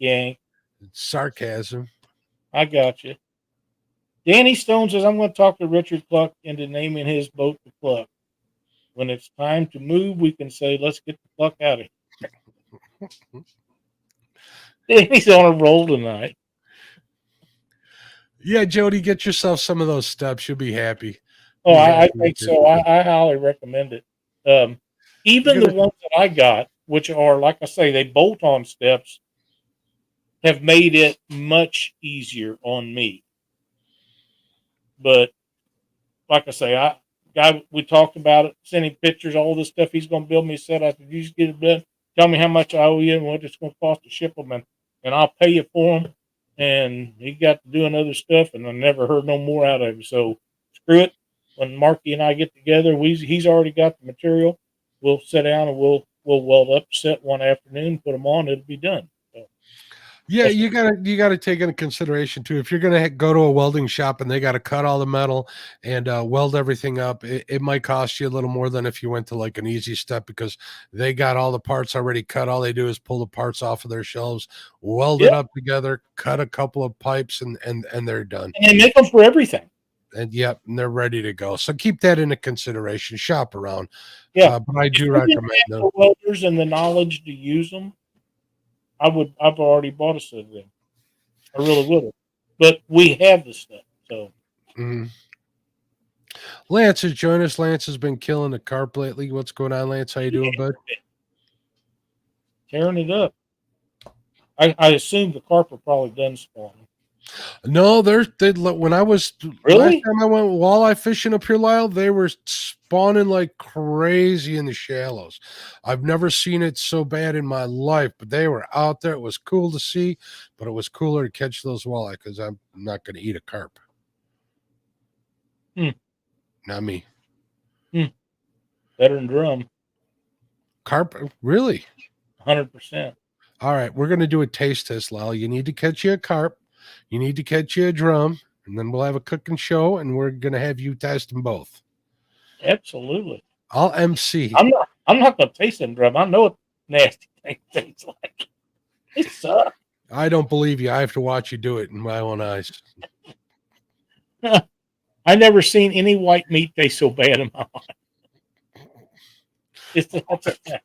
Sarcasm. I got you. Danny Stone says, I'm going to talk to Richard Cluck into naming his boat the Cluck. When it's time to move, we can say, let's get the Cluck out of here. Danny's on a roll tonight. Yeah, Jody, get yourself some of those steps. You'll be happy. Oh, I think so. I highly recommend it. Even the ones that I got, which are, like I say, they bolt on steps, have made it much easier on me. But like I say, we talked about it, sending pictures, all this stuff he's going to build me a set. I said, you just get it done. Tell me how much I owe you and what it's going to cost to ship them, and I'll pay you for them. And he got to doing other stuff, and I never heard no more out of him. So screw it. When Marky and I get together, he's already got the material. We'll sit down and we'll weld up, set one afternoon, put them on. It'll be done. So. Yeah, you gotta take into consideration too. If you're gonna go to a welding shop and they got to cut all the metal and weld everything up, it might cost you a little more than if you went to like an easy step because they got all the parts already cut. All they do is pull the parts off of their shelves, weld Yeah, it up together, cut a couple of pipes, and they're done. and they make them for everything. And yep, and they're ready to go. So keep that into consideration. Shop around, Yeah, but I if do we didn't recommend have them. the welders and the knowledge to use them, I've already bought a set of them. I really would have. But we have the stuff, so Mhm. Lance has joined us. Lance has been killing the carp lately. What's going on, Lance? How you doing, bud? tearing it up. I assume the carp are probably done spawning. No, when I was last Really? time I went walleye fishing up here, Lyle, they were spawning like crazy in the shallows. I've never seen it so bad in my life, but they were out there. It was cool to see, but it was cooler to catch those walleye because I'm not going to eat a carp. Hmm. Not me. Better than drum. Carp, really? 100%. All right, we're going to do a taste test, Lyle. You need to catch you a carp. You need to catch you a drum, and then we'll have a cooking show, and we're going to have you test them both. Absolutely. I'll MC. I'm not gonna taste them drum. I know what nasty thing tastes like. It sucks. I don't believe you. I have to watch you do it in my own eyes. I never seen any white meat taste so bad in my life. That's a fact.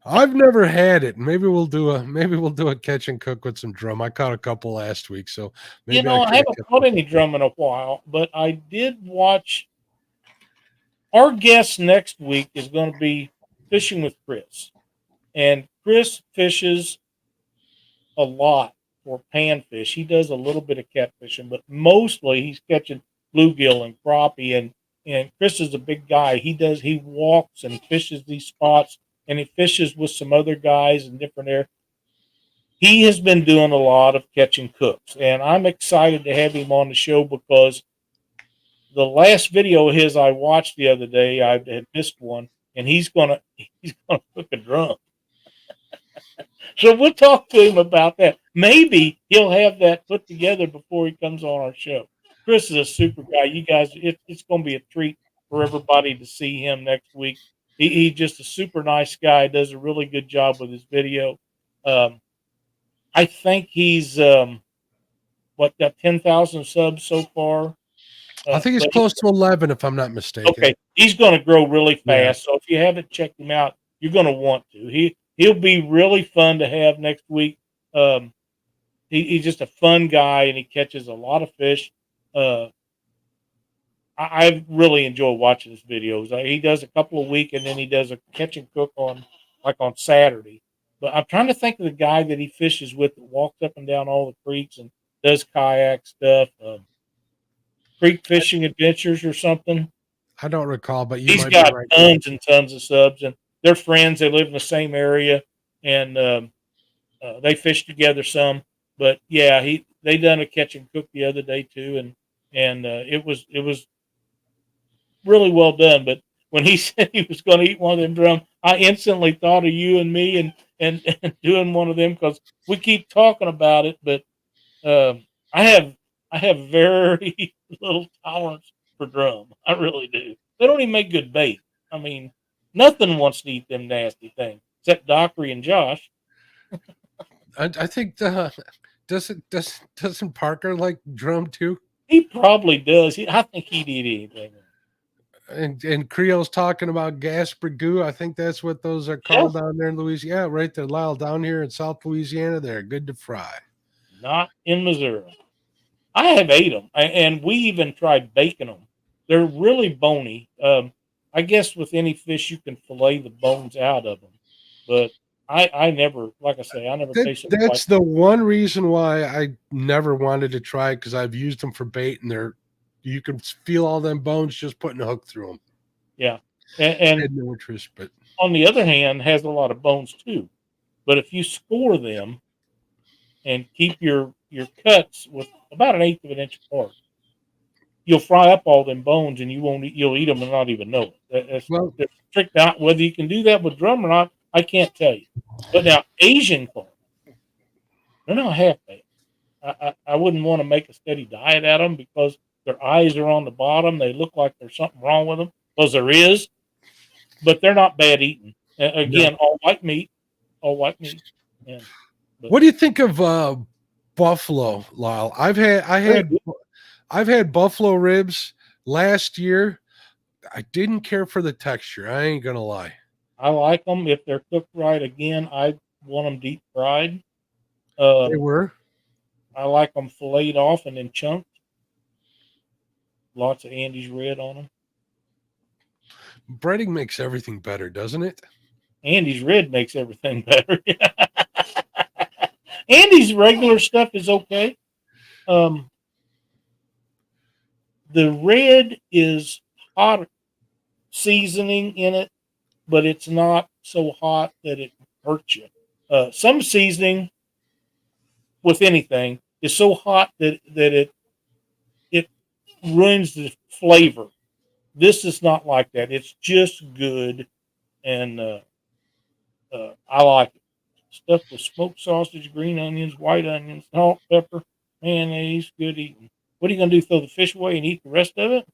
I've never had it. Maybe we'll do a catch and cook with some drum. I caught a couple last week, so You maybe I know, I could have haven't kept caught them. any drum in a while, but I did watch. Our guest next week is going to be fishing with Chris, and Chris fishes a lot for panfish. He does a little bit of catfishing, but mostly he's catching bluegill and crappie. And Chris is a big guy. He walks and fishes these spots, and he fishes with some other guys in different areas. He has been doing a lot of catching cooks, and I'm excited to have him on the show because the last video of his I watched the other day, I had missed one, and he's gonna cook a drum. So we'll talk to him about that. Maybe he'll have that put together before he comes on our show. Chris is a super guy. You guys, it's going to be a treat for everybody to see him next week. He's just a super nice guy. Does a really good job with his video. Um, I think he's got 10,000 subs so far. I think it's But close to 11, if I'm not mistaken. okay, he's going to grow really Yeah. fast. So if you haven't checked him out, you're going to want to. He'll be really fun to have next week. Um, he's just a fun guy, and he catches a lot of fish. Uh, I really enjoy watching his videos. He does a couple a week, and then he does a catch and cook on Saturday. But I'm trying to think of the guy that he fishes with that walks up and down all the creeks and does kayak stuff, creek fishing adventures or something. I don't recall, but you He's might be got right. tons and tons of subs, and they're friends. They live in the same area, and they fish together some. But yeah, they done a catch and cook the other day too, and it was really well done. But when he said he was going to eat one of them drums, I instantly thought of you and me and doing one of them because we keep talking about it. But um, I have very little tolerance for drum. I really do. They don't even make good bait. I mean, nothing wants to eat them nasty things except Dockery and Josh. I think doesn't Parker like drum too? He probably does. I think he'd eat anything. And Creole's talking about gas goo. I think that's what those are called down there in Louisiana. Yeah, right there, Lyle. Down here in South Louisiana, they're good to fry. Not in Missouri. I have ate them, and we even tried baking them. They're really bony. I guess with any fish, you can fillet the bones out of them, but I never, like I say, I never tasted them like. That's the one reason why I never wanted to try it because I've used them for bait and you can feel all them bones just putting a hook through them. Yeah, I and had no interest, but on the other hand, has a lot of bones too. But if you score them and keep your cuts with about an eighth of an inch apart, you'll fry up all them bones, and you'll eat them and not even know it. That's tricked out. Whether you can do that with drum or not, I can't tell you. But now Asian carp, They're not half bad. I wouldn't want to make a steady diet at them because their eyes are on the bottom. They look like there's something wrong with them, because there is, but they're not bad eating. Yeah. Again, all white meat, all white meat. And but What do you think of buffalo, Lyle? very good. I've had buffalo ribs last year. I didn't care for the texture. I ain't gonna lie. I like them if they're cooked right. Again, I want them deep fried. They were. I like them filleted off and then chunked. Lots of Andy's red on them. Breading makes everything better, doesn't it? Andy's red makes everything better. Andy's regular stuff is okay. The red is hot seasoning in it, but it's not so hot that it hurts you. Some seasoning with anything is so hot that it ruins the flavor. This is not like that. It's just good, and I like it. Stuffed with smoked sausage, green onions, white onions, salt, pepper, mayonnaise. Good eating. What are you going to do? Throw the fish away and eat the rest of it?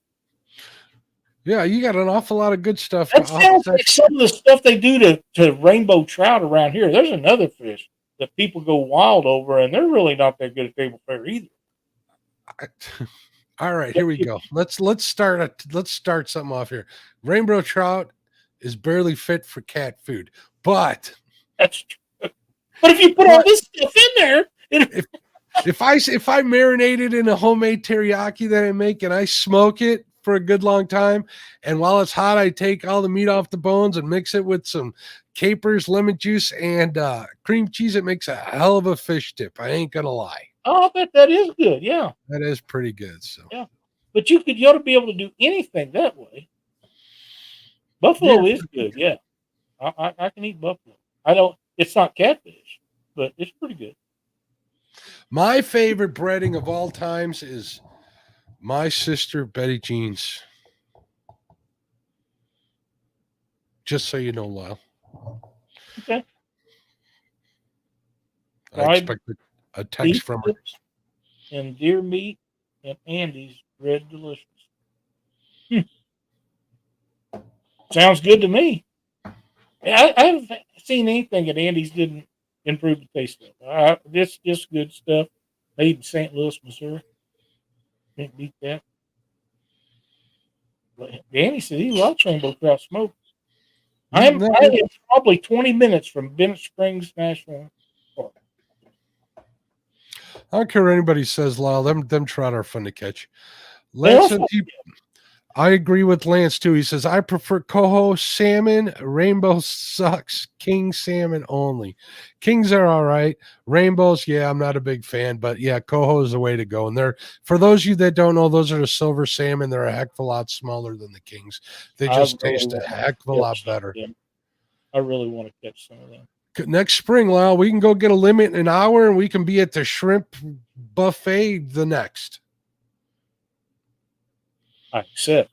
Yeah, you got an awful lot of good stuff. That sounds like some of the stuff they do to rainbow trout around here. There's another fish that people go wild over, and they're really not that good at table fare either. All right, here we go. Let's start something off here. Rainbow trout is barely fit for cat food, but that's true. But if you put all this stuff in there, if I marinate it in a homemade teriyaki that I make and I smoke it for a good long time, and while it's hot, I take all the meat off the bones and mix it with some capers, lemon juice, and cream cheese, it makes a hell of a fish dip. I ain't gonna lie. Oh, I bet that is good. Yeah, that is pretty good. So yeah, but you ought to be able to do anything that way. Buffalo is good. Yeah, I can eat buffalo. I don't. It's not catfish, but it's pretty good. My favorite breading of all times is my sister Betty Jean's. Just so you know, Lyle. Okay. I expect a text from her. And deer meat and Andy's Red Delicious. Sounds good to me. I haven't seen anything that Andy's didn't improve the taste of. This good stuff. Made in St. Louis, Missouri. Can't beat that. But Andy said he loves rainbow trout smoke. I am probably 20 minutes from Bennett Springs National Park. I don't care what anybody says, Lyle. Them trout are fun to catch. I agree with Lance too. He says, I prefer coho salmon. Rainbow sucks. King salmon only. Kings are all right. Rainbows, yeah, I'm not a big fan, but yeah, coho is the way to go. And they're, for those of you that don't know, those are the silver salmon. They're a heck of a lot smaller than the kings. They just taste a heck of a lot better. I really want to catch some of them. Next spring, Lyle, we can go get a limit in an hour and we can be at the shrimp buffet the next. I accept.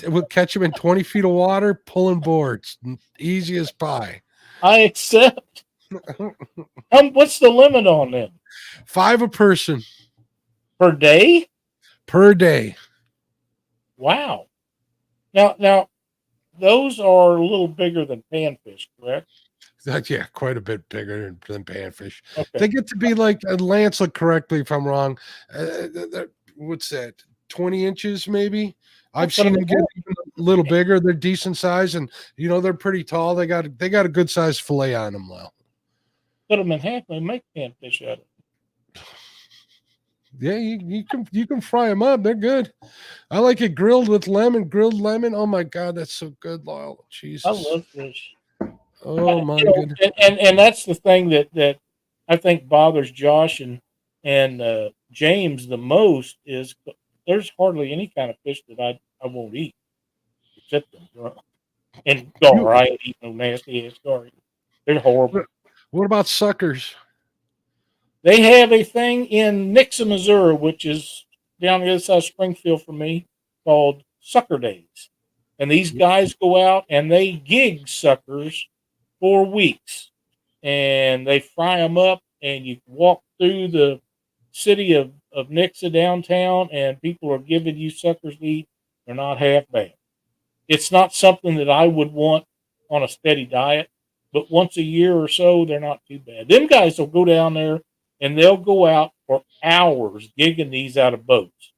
We'll catch him in 20 feet of water, pulling boards. Easy as pie. I accept. What's the limit on them? 5 a person. Per day? Per day. Wow. Now, those are a little bigger than panfish, correct? Yeah, quite a bit bigger than panfish. Okay. They get to be like, Lance, look correctly if I'm wrong. What's that? 20 inches maybe? I've seen them get even a little bigger. They're decent size, and they're pretty tall. They got a good sized fillet on them, Lyle. Cut them in half and make panfish out of it. Yeah, you can fry them up. They're good. I like it grilled with grilled lemon. Oh my God, that's so good, Lyle. Jesus, I love fish. Oh my goodness. And that's the thing that I think bothers Josh and James the most is there's hardly any kind of fish that I won't eat except them. And gar, I ain't eat no nasty ass gar. They're horrible. What about suckers? They have a thing in Nixa, Missouri, which is down the other side of Springfield for me, called Sucker Days. And these guys go out and they gig suckers for weeks. And they fry them up and you walk through the city of Nixa downtown, and people are giving you suckers to eat. They're not half bad. It's not something that I would want on a steady diet, but once a year or so, they're not too bad. Them guys will go down there and they'll go out for hours gigging these out of boats.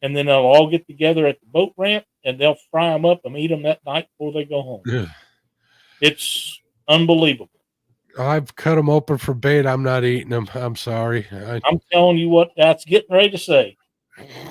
And then they'll all get together at the boat ramp and they'll fry them up and eat them that night before they go home. Yeah. It's unbelievable. I've cut them open for bait. I'm not eating them. I'm sorry. I'm telling you what, that's getting ready to say.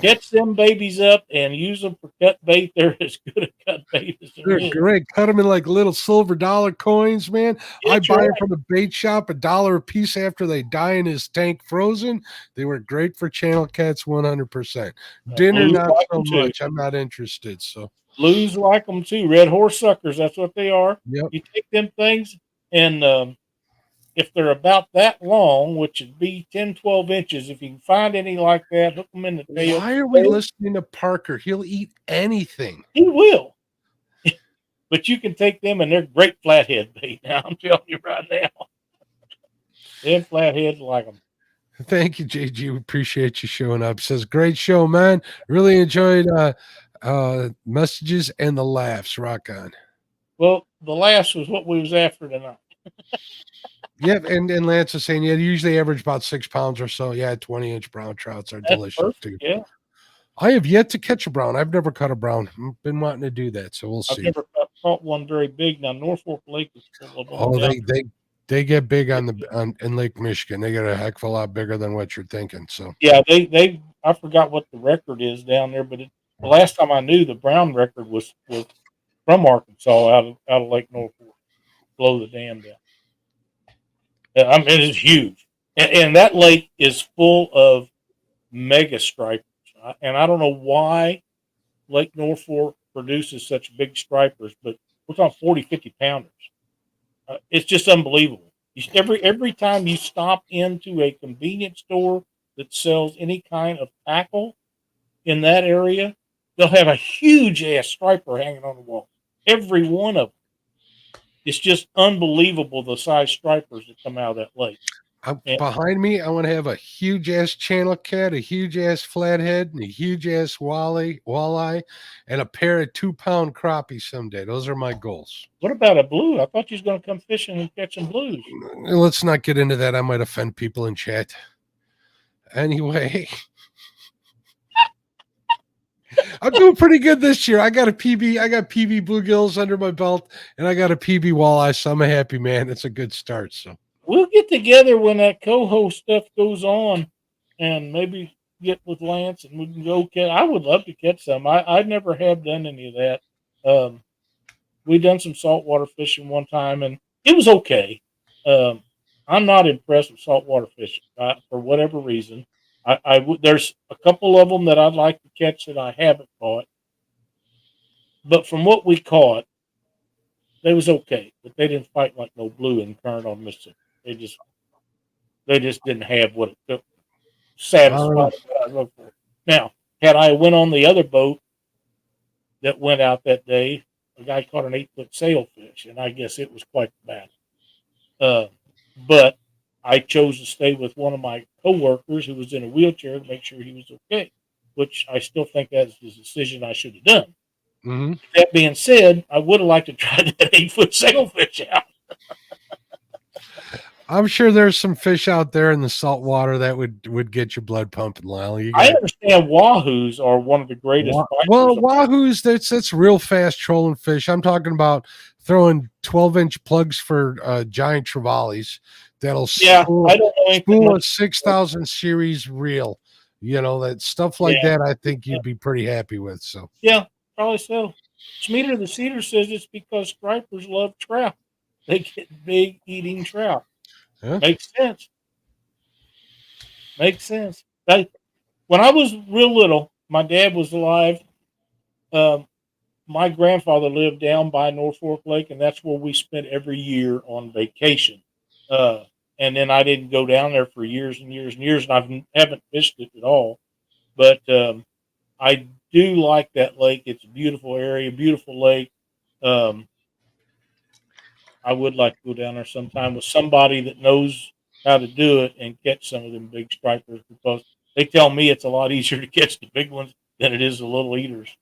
Catch them babies up and use them for cut bait. They're as good a cut bait as there They're is. great. Cut them in like little silver dollar coins, man. Yeah, I buy right. them from the bait shop, $1 a piece after they die in his tank frozen. They were great for channel cats, 100%. Dinner, Blues not like so them too. much. I'm not interested. So Blues like them too. Red horse suckers, that's what they are. yep. You take them things, and if they're about that long, which would be 10, 12 inches, if you can find any like that, hook them in the tail. Why are we listening to Parker? He'll eat anything. He will. But you can take them, and they're great flathead bait. Now, I'm telling you right now. Them flatheads like them. Thank you, JG. We appreciate you showing up. Says, great show, man. Really enjoyed messages and the laughs. Rock on. Well, the last was what we was after tonight. Yep, and Lance is saying, yeah, they usually average about 6 pounds or so. Yeah, 20-inch brown trouts are delicious perfect, too. yeah. I have yet to catch a brown. I've never caught a brown. I've been wanting to do that, so we'll I've see. never caught one very big. Now, Norfolk Lake is full of them. Oh, they get big in Lake Michigan. They get a heck of a lot bigger than what you're thinking. So yeah, they I forgot what the record is down there, but the last time I knew, the brown record was from Arkansas out of Lake Norfolk. Blow the dam down. I mean, it is huge, and that lake is full of mega stripers. And I don't know why Lake Norfolk produces such big stripers, but we're talking 40, 50 pounders. It's just unbelievable. Every time you stop into a convenience store that sells any kind of tackle in that area, they'll have a huge ass striper hanging on the wall. Every one of them. It's just unbelievable the size stripers that come out of that lake. Behind me, I want to have a huge ass channel cat, a huge ass flathead, and a huge ass walleye, and a pair of 2-pound crappies someday. Those are my goals. What about a blue? I thought you was going to come fishing and catch some blues. Let's not get into that. I might offend people in chat. Anyway, I'm doing pretty good this year. I got PB bluegills under my belt, and I got a PB walleye, so I'm a happy man. It's a good start. So we'll get together when that co-host stuff goes on, and maybe get with Lance and we can go catch. I would love to catch some. I never have done any of that. We done some saltwater fishing one time, and it was okay. I'm not impressed with saltwater fishing for whatever reason. There's a couple of them that I'd like to catch that I haven't caught, but from what we caught, they was okay. But they didn't fight like no blue in current on Mississippi. They just didn't have what it took to satisfy what I looked for. Now, had I went on the other boat that went out that day, a guy caught an 8-foot sailfish, and I guess it was quite the battle. But I chose to stay with one of my coworkers who was in a wheelchair to make sure he was okay, which I still think that's the decision I should have done. Mm-hmm. That being said, I would have liked to try that 8-foot sailfish out. I'm sure there's some fish out there in the salt water that would get your blood pumping, Lyle. I understand wahoos are one of the greatest. Well, wahoos, that's real fast trolling fish. I'm talking about throwing 12-inch plugs for giant trevallies that'll spool a 6,000 series reel. You know, that stuff like that, I think you'd be pretty happy with. So yeah, probably so. Schmieder the Cedar says it's because stripers love trout. They get big eating trout. Yeah. Makes sense. When I was real little, my dad was alive. My grandfather lived down by Norfolk Lake, and that's where we spent every year on vacation. And then I didn't go down there for years and years and years, and I haven't fished it at all. But I do like that lake. It's a beautiful area, beautiful lake. I would like to go down there sometime with somebody that knows how to do it and catch some of them big stripers, because they tell me it's a lot easier to catch the big ones than it is the little eaters.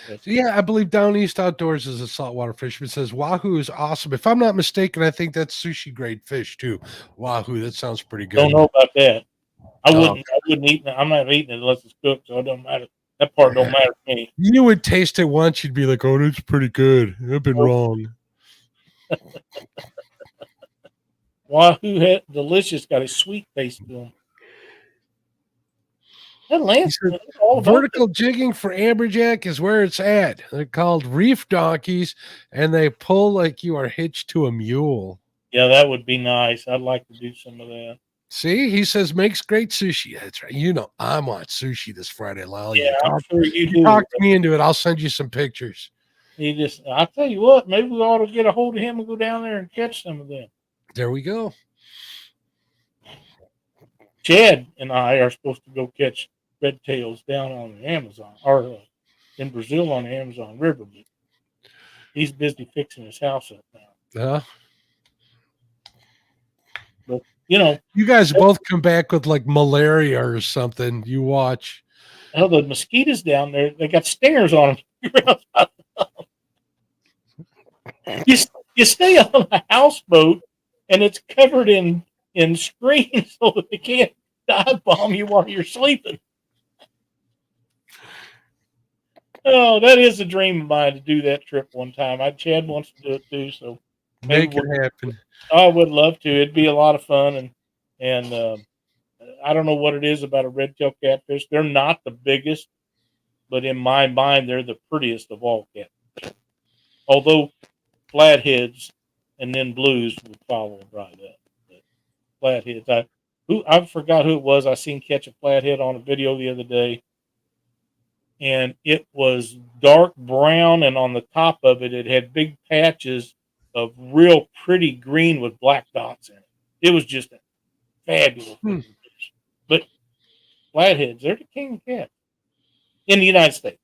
So yeah, I believe Down East Outdoors is a saltwater fisherman. Says Wahoo is awesome. If I'm not mistaken, I think that's sushi grade fish too. Wahoo, that sounds pretty good. Don't know about that. I Oh, wouldn't eat it. I'm not eating it unless it's cooked, so it don't matter. That part don't matter to me. you would taste it once, you'd be like, "Oh, that's pretty good." I've been wrong. Wahoo had delicious, got a sweet taste to them. That Lance, all vertical jigging for amberjack is where it's at. They're called reef donkeys, and they pull like you are hitched to a mule. Yeah, that would be nice. I'd like to do some of that. See, he says makes great sushi. That's right. You know, I want sushi this Friday, Lyle. Yeah, I'm sure you do. Talk me into it. I'll send you some pictures. I'll tell you what, maybe we ought to get a hold of him and go down there and catch some of them. There we go. Chad and I are supposed to go catch red tails down on the Amazon, or in Brazil on the Amazon River. But he's busy fixing his house up now. But you guys both come back with like malaria or something. You watch. Hell, the mosquitoes down there, they got stingers on them. You stay on a houseboat and it's covered in screens so that they can't dive bomb you while you're sleeping. Oh, that is a dream of mine to do that trip one time. Chad wants to do it too, so make it happen. I would love to. It'd be a lot of fun, and I don't know what it is about a red-tailed catfish. They're not the biggest, but in my mind, they're the prettiest of all catfish. Although flatheads and then blues would follow right up. But flatheads, I forgot who it was. I seen catch a flathead on a video the other day, and it was dark brown, and on the top of it, it had big patches of real pretty green with black dots in it. It was just a fabulous fish. But flatheads, they're the king of cats in the United States.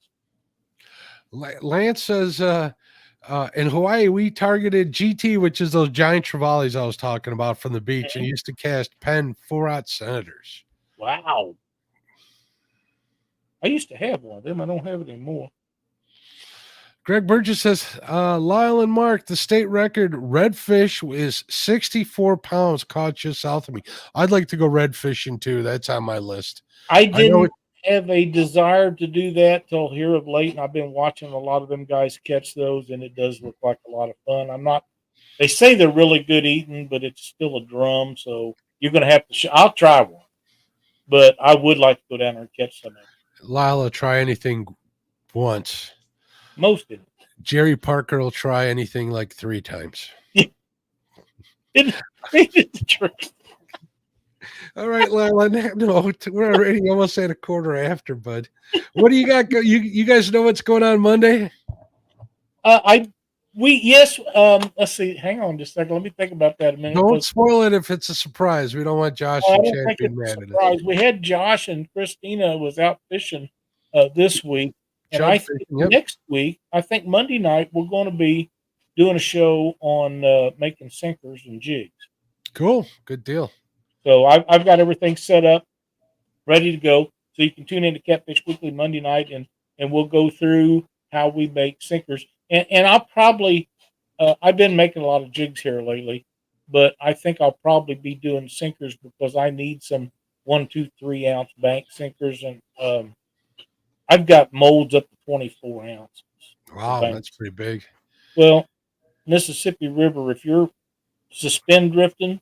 Lance says, in Hawaii, we targeted GT, which is those giant trevallies I was talking about from the beach, and used to cast Penn 4-aught Senators. Wow. I used to have one of them. I don't have it anymore. Greg Burgess says, Lyle and Mark, the state record redfish is 64 pounds caught just south of me. I'd like to go red fishing too. That's on my list. I didn't have a desire to do that till here of late, and I've been watching a lot of them guys catch those, and it does look like a lot of fun. They say they're really good eating, but it's still a drum, so you're going to have to, I'll try one, but I would like to go down there and catch some of them. Lyle will try anything once. Most of it. Jerry Parker will try anything like 3 times. It's the truth. All right, Lyle. No, we're already almost at a quarter after, bud. What do you got? You guys know what's going on Monday? Yes. Let's see. Hang on just a second. Let me think about that a minute. Don't spoil it if it's a surprise. We don't want Josh and Chad being mad at us. We had Josh and Christina was out fishing this week. And I think next week, I think Monday night, we're going to be doing a show on making sinkers and jigs. Cool. Good deal. So I've got everything set up, ready to go. So you can tune into Catfish Weekly Monday night, and we'll go through how we make sinkers. And I'll probably, I've been making a lot of jigs here lately, but I think I'll probably be doing sinkers because I need some 1, 2, 3 ounce bank sinkers. And I've got molds up to 24 ounces. Wow, that's pretty big. Well, Mississippi River, if you're suspend drifting,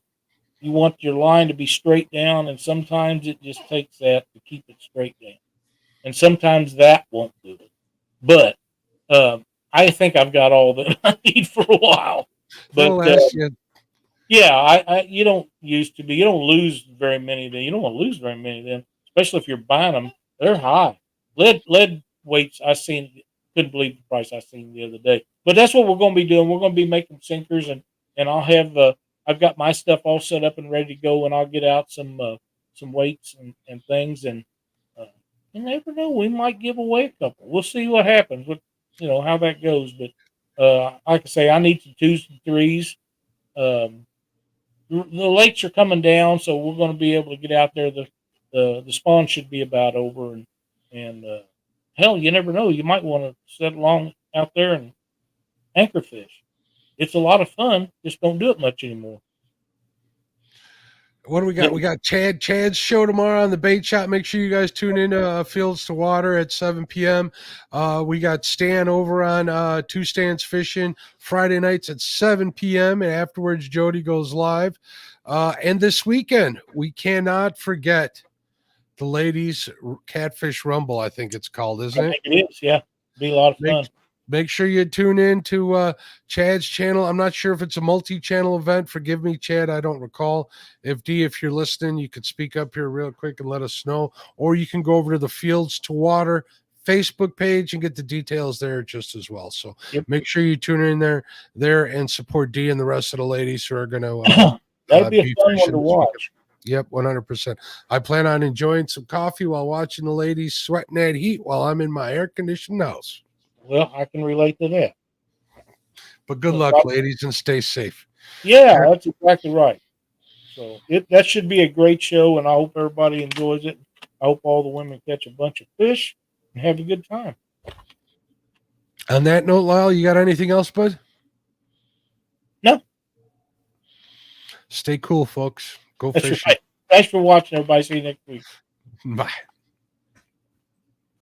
you want your line to be straight down, and sometimes it just takes that to keep it straight down. And sometimes that won't do it. But I think I've got all that I need for a while. But yeah, you don't lose very many of them. You don't want to lose very many of them, especially if you're buying them. They're high. Lead weights, couldn't believe the price I seen the other day. But that's what we're going to be doing. We're going to be making sinkers, and I'll have I've got my stuff all set up and ready to go, and I'll get out some weights and things, and you never know, we might give away a couple. We'll see what happens with how that goes. But like I say, I need some 2s and 3s. the lakes are coming down, so we're going to be able to get out there. The spawn should be about over, and hell, you never know. You might want to set along out there and anchor fish. It's a lot of fun. Just don't do it much anymore. What do we got? Yeah. We got Chad's show tomorrow on the bait shop. Make sure you guys tune in to Fields to Water at 7 p.m. We got Stan over on Two Stands Fishing Friday nights at 7 p.m. And afterwards, Jody goes live. And this weekend, we cannot forget the ladies' Catfish Rumble, I think it's called, isn't it? I think it is, yeah. Be a lot of fun. Make sure you tune in to Chad's channel. I'm not sure if it's a multi-channel event. Forgive me, Chad. I don't recall. If you're listening, you could speak up here real quick and let us know. Or you can go over to the Fields to Water Facebook page and get the details there just as well. So make sure you tune in there and support Dee and the rest of the ladies who are going to that'd be a fun one to watch. Yep, 100%. I plan on enjoying some coffee while watching the ladies sweating that heat while I'm in my air-conditioned house. Well, I can relate to that. But good luck, ladies, and stay safe. Yeah, that's exactly right. So that should be a great show, and I hope everybody enjoys it. I hope all the women catch a bunch of fish and have a good time. On that note, Lyle, you got anything else, bud? No. Stay cool, folks. Go That's fishing. Right. Thanks for watching, everybody. See you next week. Bye.